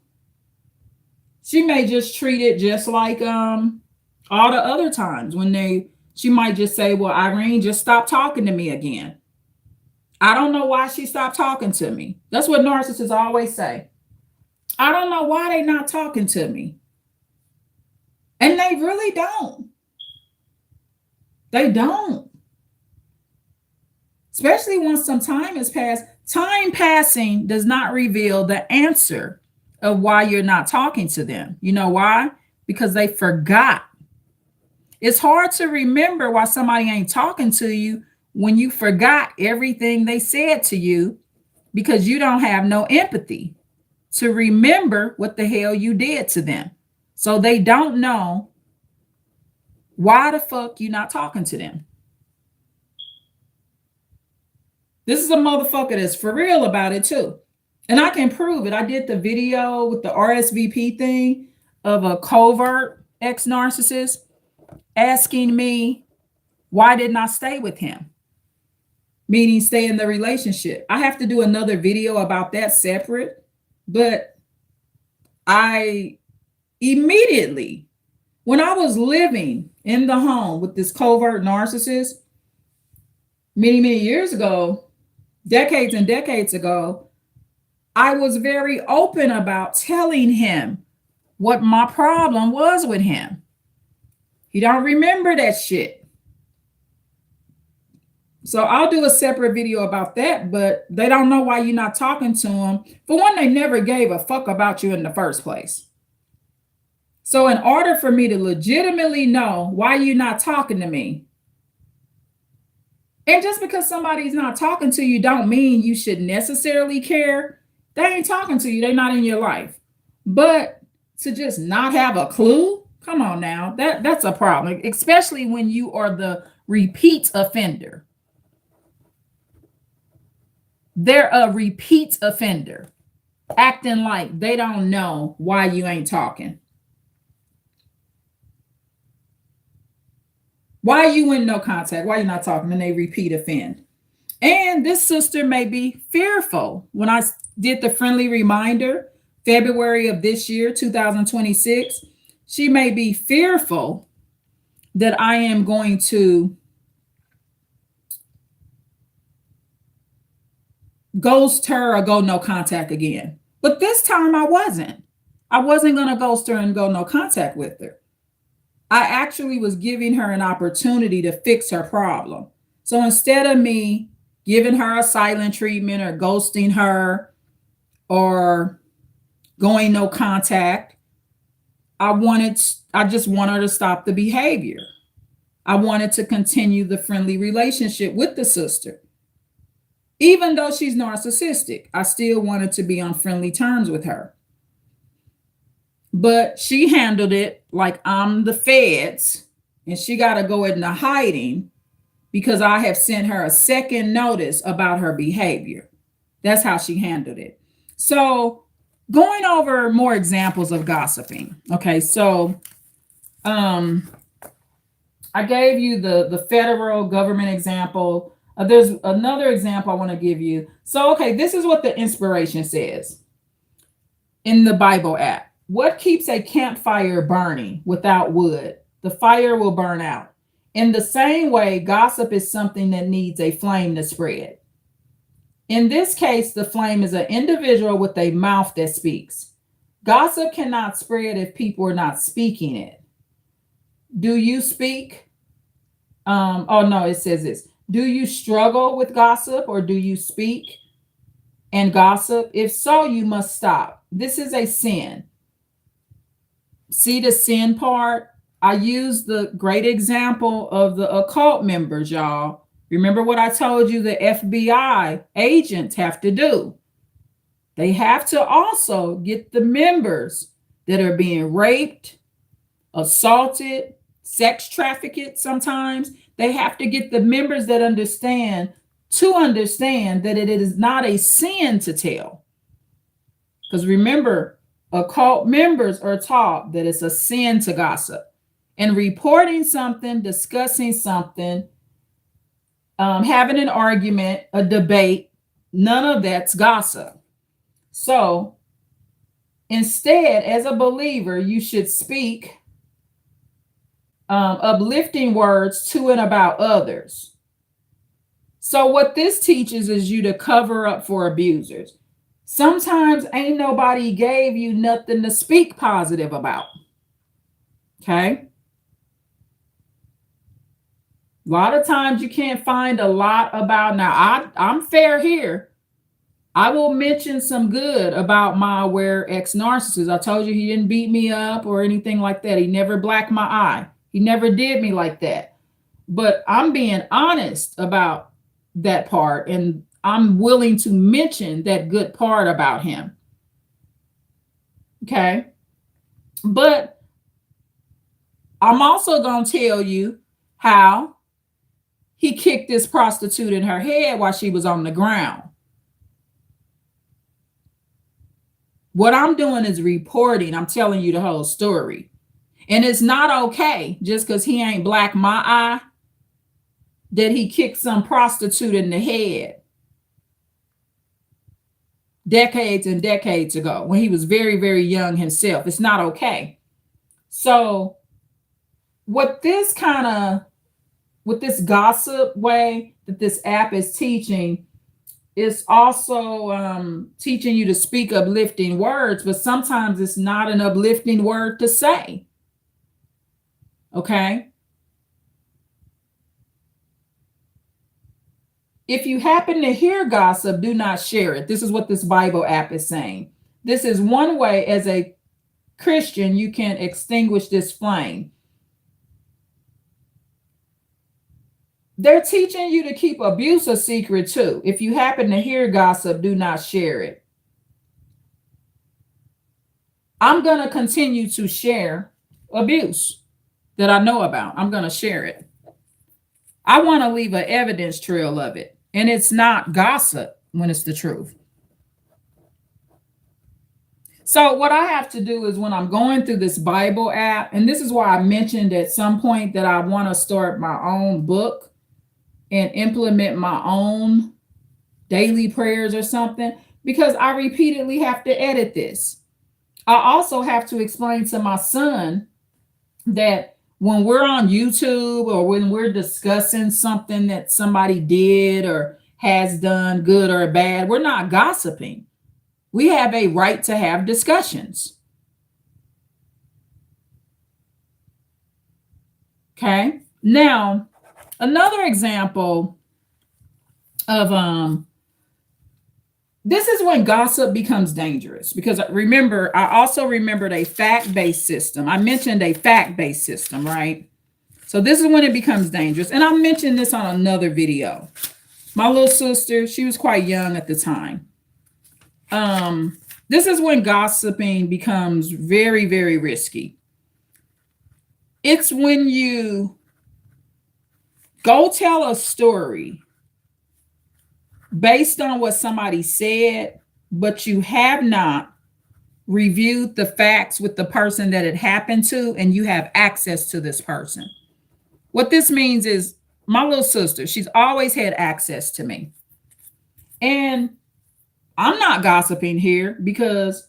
A: She may just treat it just like all the other times when she might just say, well, Irene, just stop talking to me again. I don't know why she stopped talking to me. That's what narcissists always say. I don't know why they're not talking to me. And they really don't. They don't. Especially once some time has passed. Time passing does not reveal the answer of why you're not talking to them. You know why? Because they forgot. It's hard to remember why somebody ain't talking to you when you forgot everything they said to you because you don't have no empathy to remember what the hell you did to them. So they don't know why the fuck you not talking to them. This is a motherfucker that's for real about it too. And I can prove it. I did the video with the RSVP thing of a covert ex narcissist asking me, why didn't I stay with him? Meaning stay in the relationship. I have to do another video about that separate, but I immediately, when I was living in the home with this covert narcissist many, many years ago, decades and decades ago, I was very open about telling him what my problem was with him. He don't remember that shit. So I'll do a separate video about that, but they don't know why you're not talking to them. For one, they never gave a fuck about you in the first place. So in order for me to legitimately know why you're not talking to me, and just because somebody's not talking to you don't mean you should necessarily care. They ain't talking to you. They're not in your life. But to just not have a clue, come on now, that's a problem, especially when you are the repeat offender. They're a repeat offender, acting like they don't know why you ain't talking. Why you in no contact? Why you not talking? And they repeat offend. And this sister may be fearful. When I did the friendly reminder, February of this year, 2026, she may be fearful that I am going to ghost her or go no contact again. But this time I wasn't. I wasn't going to ghost her and go no contact with her. I actually was giving her an opportunity to fix her problem. So instead of me giving her a silent treatment or ghosting her or going no contact, I just want her to stop the behavior. I wanted to continue the friendly relationship with the sister. Even though she's narcissistic, I still wanted to be on friendly terms with her. But she handled it like I'm the feds, and she got to go into hiding because I have sent her a second notice about her behavior. That's how she handled it. So going over more examples of gossiping. Okay, so I gave you the federal government example. There's another example I want to give you. So, okay, this is what the inspiration says in the Bible app. What keeps a campfire burning without wood? The fire will burn out. In the same way, gossip is something that needs a flame to spread. In this case, the flame is an individual with a mouth that speaks. Gossip cannot spread if people are not speaking it. Do you speak? Oh, no, it says this. Do you struggle with gossip or do you speak and gossip? If so, you must stop. This is a sin. See the sin part? I use the great example of the occult members, y'all. Remember what I told you the FBI agents have to do? They have to also get the members that are being raped, assaulted, sex trafficked sometimes. They have to get the members that understand that it is not a sin to tell. Because remember, occult members are taught that it's a sin to gossip. And reporting something, discussing something, having an argument, a debate, none of that's gossip. So instead, as a believer, you should speak uplifting words to and about others. So what this teaches is you to cover up for abusers. Sometimes ain't nobody gave you nothing to speak positive about. Okay? A lot of times you can't find a lot about. Now, I'm fair here. I will mention some good about my aware ex-narcissist. I told you he didn't beat me up or anything like that. He never blacked my eye. He never did me like that. But I'm being honest about that part, and I'm willing to mention that good part about him. Okay? But I'm also going to tell you how he kicked this prostitute in her head while she was on the ground. What I'm doing is reporting. I'm telling you the whole story. And it's not okay just because he ain't black my eye that he kicked some prostitute in the head decades and decades ago when he was very, very young himself. It's not okay. So what this kind of, with this gossip way that this app is teaching, it's also teaching you to speak uplifting words, but sometimes it's not an uplifting word to say. Okay. If you happen to hear gossip, do not share it. This is what this Bible app is saying. This is one way as a Christian you can extinguish this flame. They're teaching you to keep abuse a secret too. If you happen to hear gossip, do not share it. I'm going to continue to share abuse that I know about. I'm going to share it. I want to leave an evidence trail of it. And it's not gossip when it's the truth. So what I have to do is when I'm going through this Bible app, and this is why I mentioned at some point that I want to start my own book and implement my own daily prayers or something, because I repeatedly have to edit this. I also have to explain to my son that when we're on YouTube or when we're discussing something that somebody did or has done, good or bad, we're not gossiping. We have a right to have discussions. Okay. Now, another example of this is when gossip becomes dangerous, because remember, I also remembered a fact-based system. I mentioned a fact-based system, right? So this is when it becomes dangerous. And I mentioned this on another video. My little sister, she was quite young at the time. This is when gossiping becomes very, very risky. It's when you go tell a story based on what somebody said, but you have not reviewed the facts with the person that it happened to, and you have access to this person. What this means is my little sister, she's always had access to me. And I'm not gossiping here because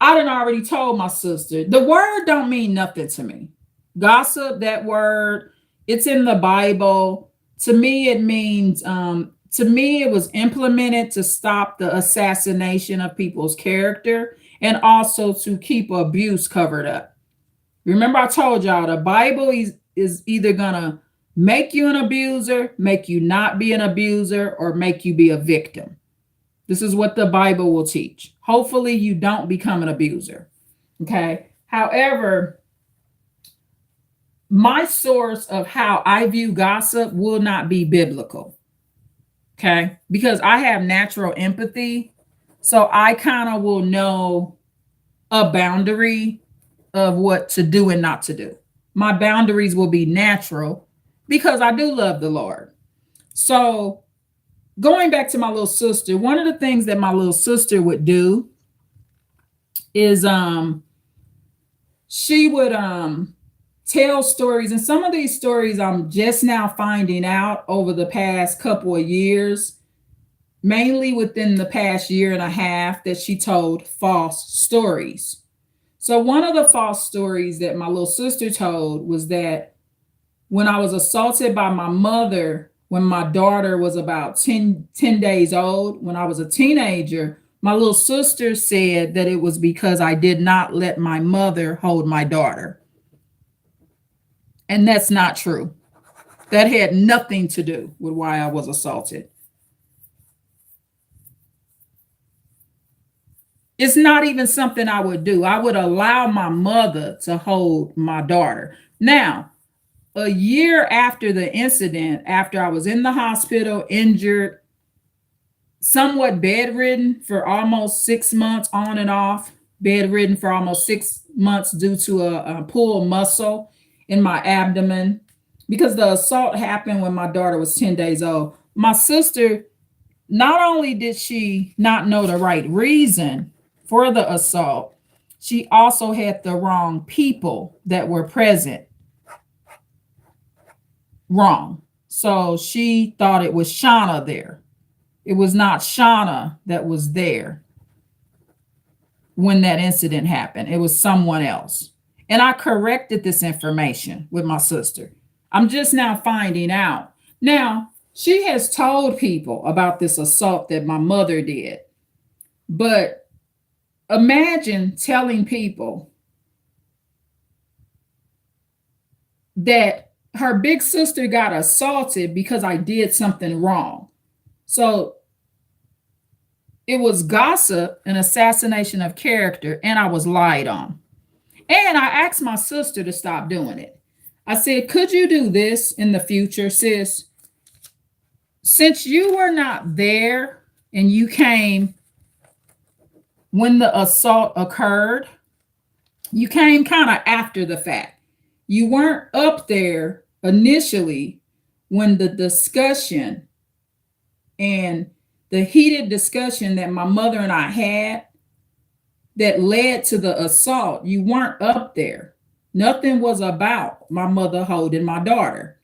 A: I done already told my sister, the word don't mean nothing to me. Gossip, that word, it's in the Bible. To me, it means, to me, it was implemented to stop the assassination of people's character and also to keep abuse covered up. Remember, I told y'all the Bible is either going to make you an abuser, make you not be an abuser, or make you be a victim. This is what the Bible will teach. Hopefully you don't become an abuser. Okay. However, my source of how I view gossip will not be biblical. Okay. Because I have natural empathy. So I kind of will know a boundary of what to do and not to do. My boundaries will be natural because I do love the Lord. So going back to my little sister, one of the things that my little sister would do is she would tell stories. And some of these stories I'm just now finding out over the past couple of years, mainly within the past year and a half, that she told false stories. So one of the false stories that my little sister told was that when I was assaulted by my mother, when my daughter was about 10 days old, when I was a teenager, my little sister said that it was because I did not let my mother hold my daughter. And that's not true. That had nothing to do with why I was assaulted. It's not even something I would do. I would allow my mother to hold my daughter. Now, a year after the incident, after I was in the hospital, injured, somewhat bedridden for almost 6 months on and off, bedridden for almost 6 months due to a pulled muscle in my abdomen, because the assault happened when my daughter was 10 days old. My sister, not only did she not know the right reason for the assault, she also had the wrong people that were present wrong. So she thought it was Shauna there. It was not Shauna that was there when that incident happened. It was someone else. And I corrected this information with my sister. I'm just now finding out. Now, she has told people about this assault that my mother did. But imagine telling people that her big sister got assaulted because I did something wrong. So it was gossip, an assassination of character, and I was lied on. And I asked my sister to stop doing it. I said, could you do this in the future, sis? Since you were not there and you came when the assault occurred, you came kind of after the fact. You weren't up there initially when the discussion and the heated discussion that my mother and I had that led to the assault. You weren't up there. Nothing was about my mother holding my daughter.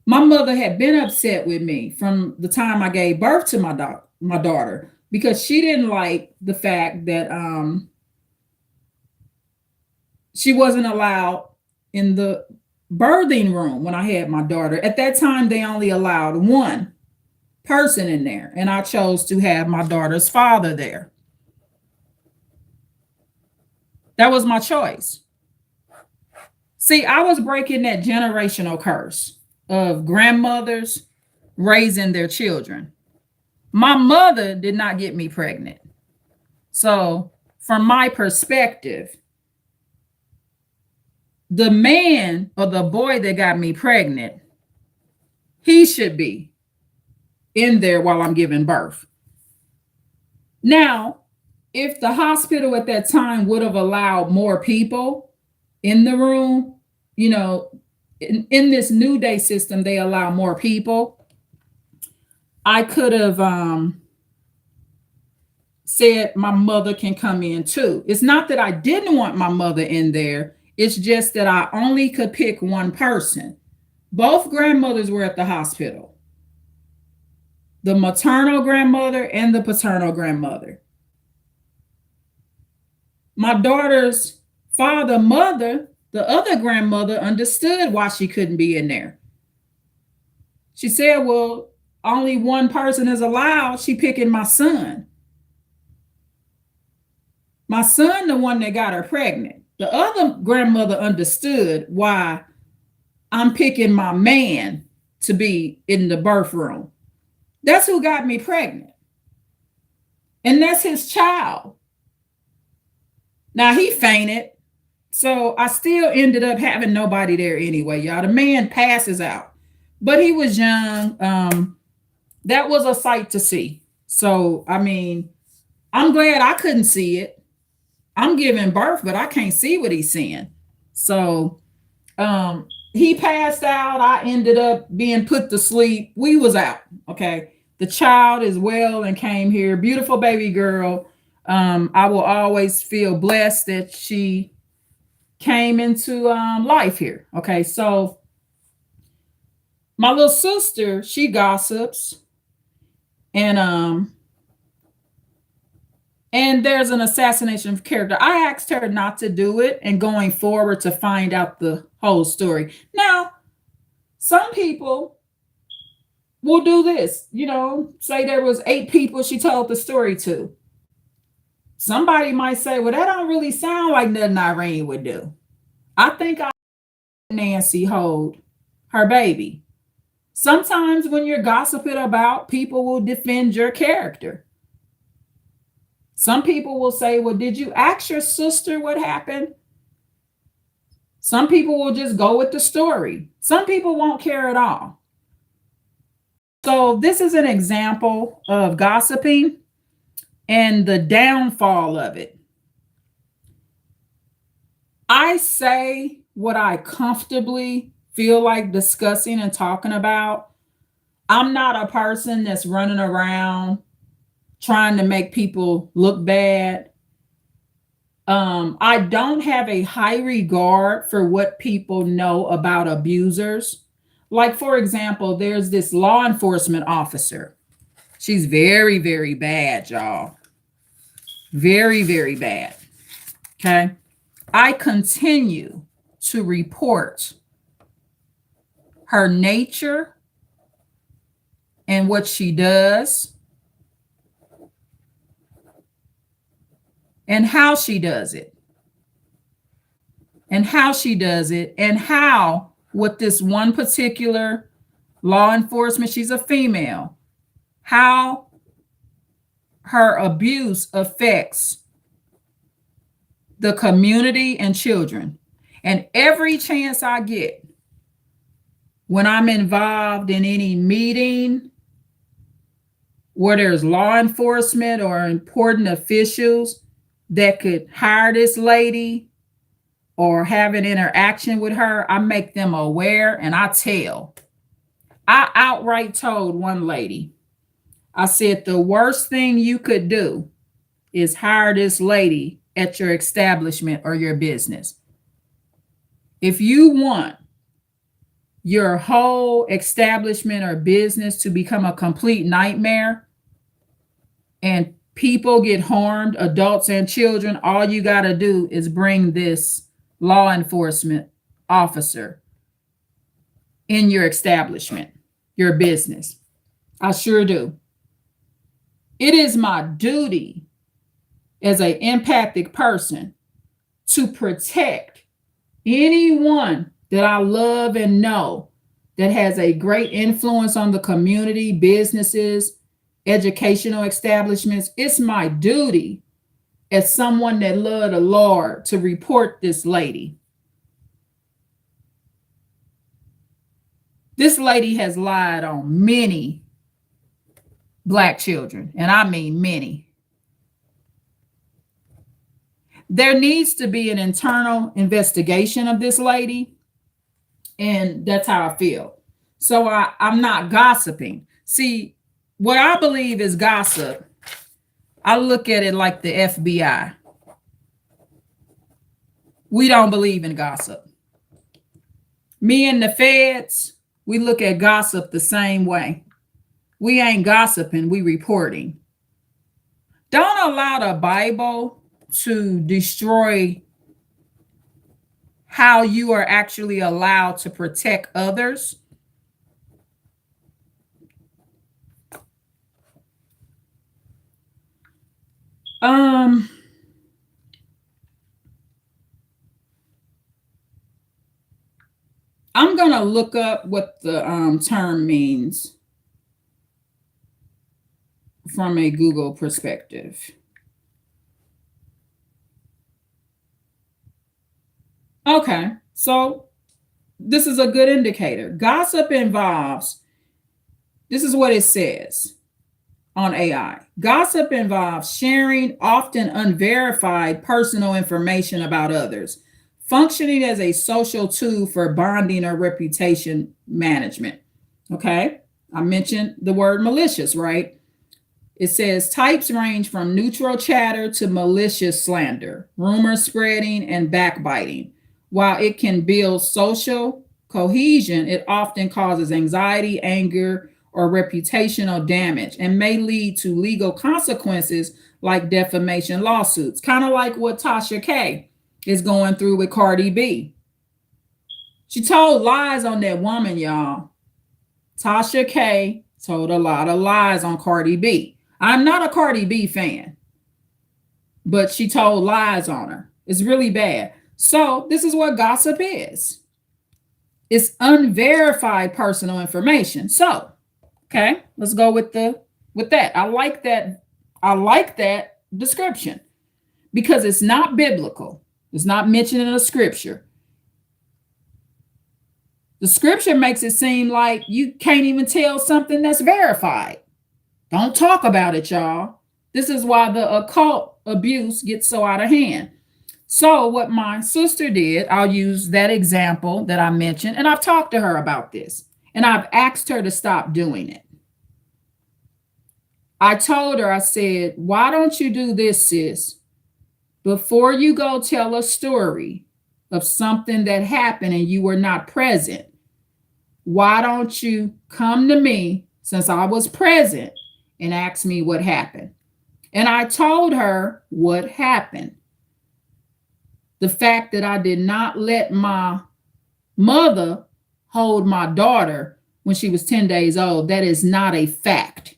A: My mother had been upset with me from the time I gave birth to my daughter because she didn't like the fact that she wasn't allowed in the birthing room when I had my daughter. At that time, they only allowed one person in there, and I chose to have my daughter's father there. That was my choice. See, I was breaking that generational curse of grandmothers raising their children. My mother did not get me pregnant. So, from my perspective, the man or the boy that got me pregnant, he should be in there while I'm giving birth. Now, if the hospital at that time would have allowed more people in the room, you know, in this new day system, they allow more people. I could have said my mother can come in too. It's not that I didn't want my mother in there. It's just that I only could pick one person. Both grandmothers were at the hospital, the maternal grandmother and the paternal grandmother. My daughter's mother, the other grandmother, understood why she couldn't be in there. She said, well, only one person is allowed. She picking my son. My son, the one that got her pregnant. The other grandmother understood why I'm picking my man to be in the birth room. That's who got me pregnant. And that's his child. Now he fainted. So I still ended up having nobody there anyway, y'all. The man passes out, but he was young. That was a sight to see. So, I mean, I'm glad I couldn't see it. I'm giving birth, but I can't see what he's seeing. So, he passed out. I ended up being put to sleep. We was out. Okay. The child is well and came here. Beautiful baby girl. I will always feel blessed that she came into life here. Okay. So my little sister, she gossips and there's an assassination of character. I asked her not to do it and going forward to find out the whole story. Now, some people will do this, say there was 8 people she told the story to. Somebody might say, well, that don't really sound like nothing Irene would do. I think I Nancy hold her baby. Sometimes when you're gossiping about, people will defend your character. Some people will say, well, did you ask your sister what happened? Some people will just go with the story. Some people won't care at all. So this is an example of gossiping and the downfall of it. I say what I comfortably feel like discussing and talking about. I'm not a person that's running around trying to make people look bad. I don't have a high regard for what people know about abusers. Like, for example, there's this law enforcement officer. She's very, very bad, y'all. Very, very bad. Okay. I continue to report her nature and what she does and how she does it and how she does it and how with this one particular law enforcement, she's a female, how her abuse affects the community and children. And every chance I get, when I'm involved in any meeting where there's law enforcement or important officials that could hire this lady or have an interaction with her, I make them aware and I tell. I outright told one lady, I said, the worst thing you could do is hire this lady at your establishment or your business. If you want your whole establishment or business to become a complete nightmare and people get harmed, adults and children, all you got to do is bring this law enforcement officer in your establishment, your business. I sure do. It is my duty as an empathic person to protect anyone that I love and know that has a great influence on the community, businesses, educational establishments. It's my duty as someone that loved the Lord to report this lady. This lady has lied on many Black children, and I mean many. There needs to be an internal investigation of this lady, and that's how I feel. So I'm not gossiping. See, what I believe is gossip, I look at it like the FBI. We don't believe in gossip. Me and the feds, we look at gossip the same way. We ain't gossiping, we reporting. Don't allow the Bible to destroy how you are actually allowed to protect others. I'm gonna look up what the term means from a Google perspective. Okay, so this is a good indicator. Gossip involves, this is what it says on AI. Gossip involves sharing often unverified personal information about others, functioning as a social tool for bonding or reputation management. Okay, I mentioned the word malicious, right? It says types range from neutral chatter to malicious slander, rumor spreading, and backbiting. While it can build social cohesion, it often causes anxiety, anger, or reputational damage and may lead to legal consequences like defamation lawsuits, kind of like what Tasha K is going through with Cardi B. She told lies on that woman, y'all. Tasha K told a lot of lies on Cardi B. I'm not a Cardi B fan, but she told lies on her. It's really bad. So this is what gossip is. It's unverified personal information. So, okay, let's go with that. I like that. I like that description because it's not biblical. It's not mentioned in the scripture. The scripture makes it seem like you can't even tell something that's verified. Don't talk about it, y'all. This is why the occult abuse gets so out of hand. So what my sister did, I'll use that example that I mentioned, and I've talked to her about this, and I've asked her to stop doing it. I told her, I said, why don't you do this, sis? Before you go tell a story of something that happened and you were not present, why don't you come to me since I was present and ask me what happened? And I told her what happened. The fact that I did not let my mother hold my daughter when she was 10 days old, that is not a fact.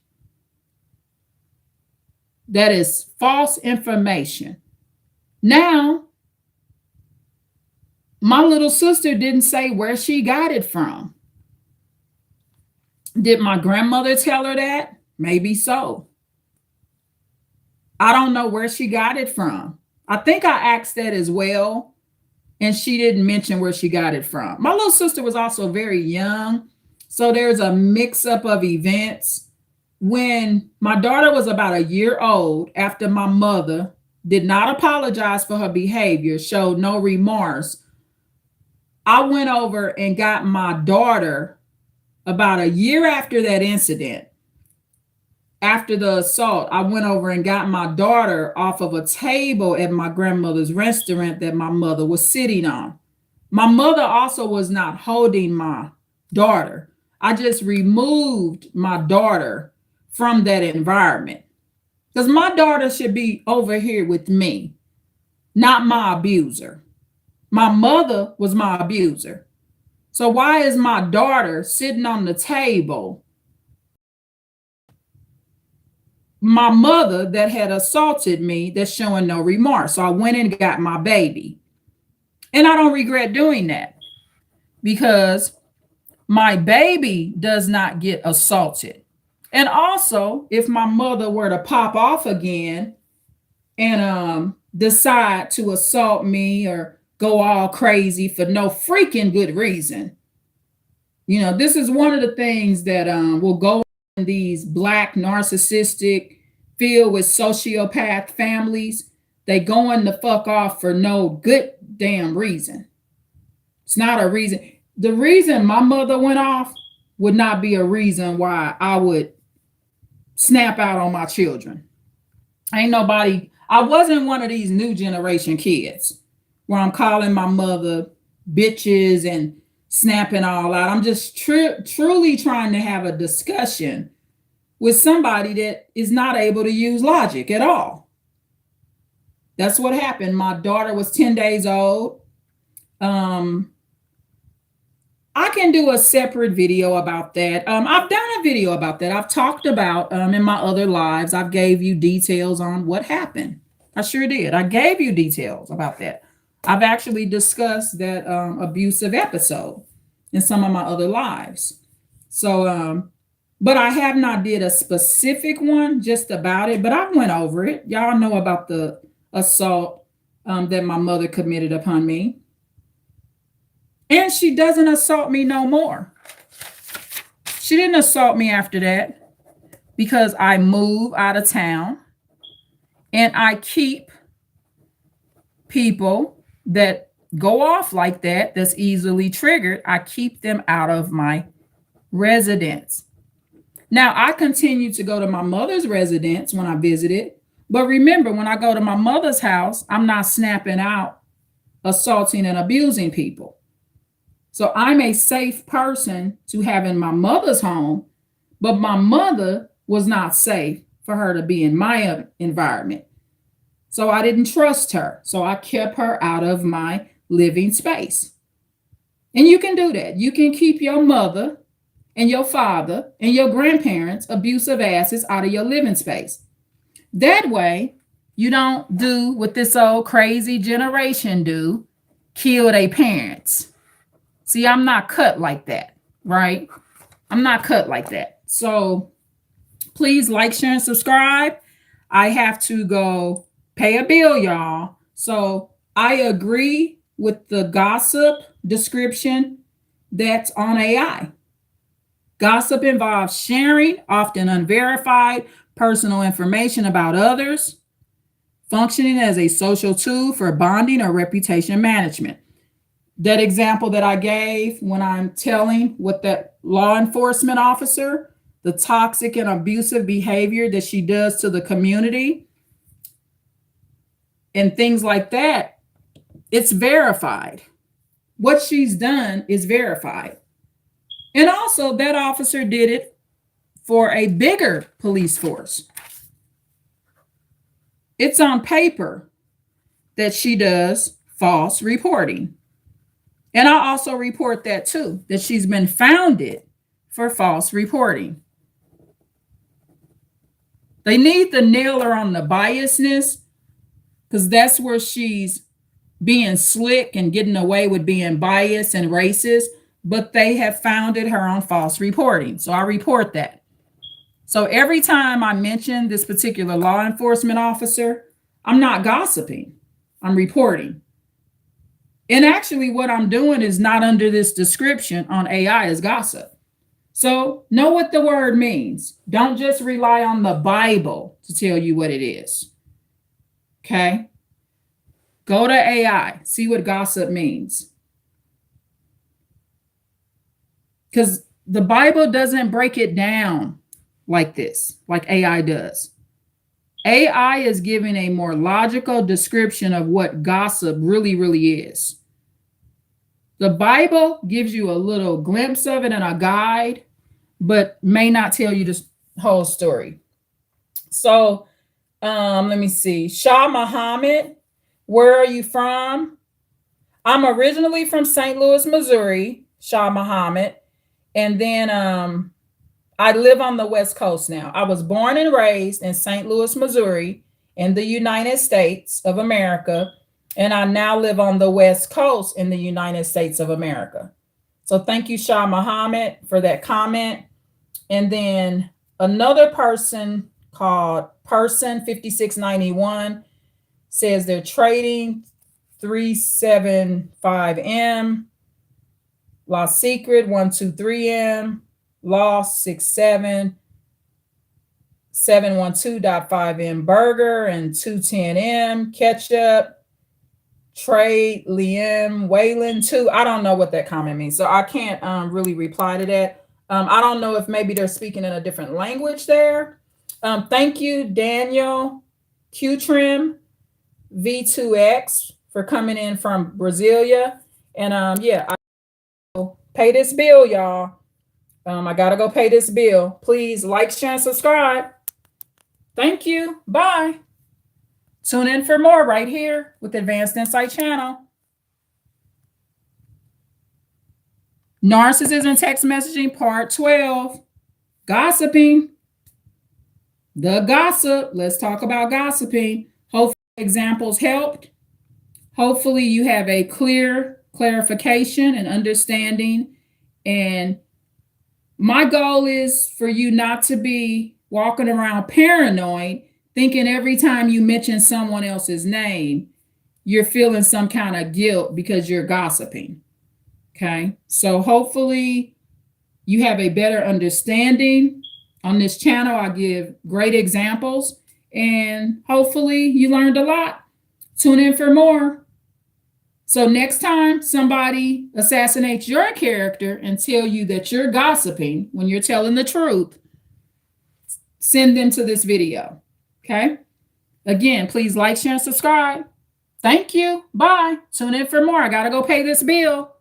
A: That is false information. Now, my little sister didn't say where she got it from. Did my grandmother tell her that? Maybe so. I don't know where she got it from. I think I asked that as well, and she didn't mention where she got it from. My little sister was also very young, so there's a mix-up of events. When my daughter was about a year old, after my mother did not apologize for her behavior, showed no remorse, I went over and got my daughter about a year after that incident. After the assault, I went over and got my daughter off of a table at my grandmother's restaurant that my mother was sitting on. My mother also was not holding my daughter. I just removed my daughter from that environment because my daughter should be over here with me, not my abuser. My mother was my abuser. So why is my daughter sitting on the table? My mother that had assaulted me, that's showing no remorse. So I went and got my baby. And I don't regret doing that because my baby does not get assaulted. And also, if my mother were to pop off again and decide to assault me or go all crazy for no freaking good reason, this is one of the things that will go in these Black narcissistic, filled with sociopath families. They going the fuck off for no good damn reason. It's not a reason. The reason my mother went off would not be a reason why I would snap out on my children. I wasn't one of these new generation kids where I'm calling my mother bitches and snapping all out. I'm just truly trying to have a discussion with somebody that is not able to use logic at all. That's what happened. My daughter was 10 days old. I can do a separate video about that. I've done a video about that. I've talked about in my other lives. I've gave you details on what happened. I sure did. I gave you details about that. I've actually discussed that abusive episode in some of my other lives. So, but I have not did a specific one just about it, but I went over it. Y'all know about the assault that my mother committed upon me. And she doesn't assault me no more. She didn't assault me after that because I move out of town and I keep people that go off like that, that's easily triggered. I keep them out of my residence. Now, I continue to go to my mother's residence when I visited. But remember, when I go to my mother's house, I'm not snapping out, assaulting and abusing people. So I'm a safe person to have in my mother's home, but my mother was not safe for her to be in my environment. So I didn't trust her. So I kept her out of my living space. And you can do that. You can keep your mother and your father and your grandparents, abusive asses, out of your living space. That way, you don't do what this old crazy generation do, kill their parents. See, I'm not cut like that, right? I'm not cut like that. So please like, share, and subscribe. I have to go pay a bill, y'all. So I agree with the gossip description that's on AI. Gossip involves sharing, often unverified, personal information about others, functioning as a social tool for bonding or reputation management. That example that I gave when I'm telling what that law enforcement officer the toxic and abusive behavior that she does to the community and things like that, it's verified. What she's done is verified. And also, that officer did it for a bigger police force. It's on paper that she does false reporting. And I also report that too, that she's been founded for false reporting. They need to nail her on the biasness, because that's where she's being slick and getting away with being biased and racist, but they have founded her on false reporting. So I report that. So every time I mention this particular law enforcement officer, I'm not gossiping, I'm reporting. And actually what I'm doing is not under this description on AI as gossip. So know what the word means. Don't just rely on the Bible to tell you what it is. Okay? Go to AI, see what gossip means. Because the Bible doesn't break it down like this, like AI does. AI is giving a more logical description of what gossip really, really is. The Bible gives you a little glimpse of it and a guide, but may not tell you the whole story. So let me see. Shah Muhammad, where are you from? I'm originally from St. Louis, Missouri, Shah Muhammad. And then I live on the West Coast now. I was born and raised in St. Louis, Missouri, in the United States of America. And I now live on the West Coast in the United States of America. So thank you, Shah Muhammad, for that comment. And then another person called Person 5691 says they're trading 375M, Lost Secret 123M, Lost 67, 712.5M Burger and 210M Ketchup, Trade Liam Wayland 2. I don't know what that comment means, so I can't really reply to that. I don't know if maybe they're speaking in a different language there. Thank you, Daniel Q-Trim V2X, for coming in from Brasilia. And yeah, I will pay this bill, y'all. I gotta go pay this bill. Please like, share, and subscribe. Thank you. Bye. Tune in for more right here with Advanced Insight Channel. Narcissism Text Messaging Part 12. Gossiping. The gossip. Let's talk about gossiping. Hopefully examples helped. Hopefully you have a clear clarification and understanding. And my goal is for you not to be walking around paranoid, thinking every time you mention someone else's name, you're feeling some kind of guilt because you're gossiping. Okay, so hopefully you have a better understanding. On this channel, I give great examples, and hopefully you learned a lot. Tune in for more. So next time somebody assassinates your character and tell you that you're gossiping when you're telling the truth, send them to this video. Okay? Again, please like, share, and subscribe. Thank you. Bye. Tune in for more. I got to go pay this bill.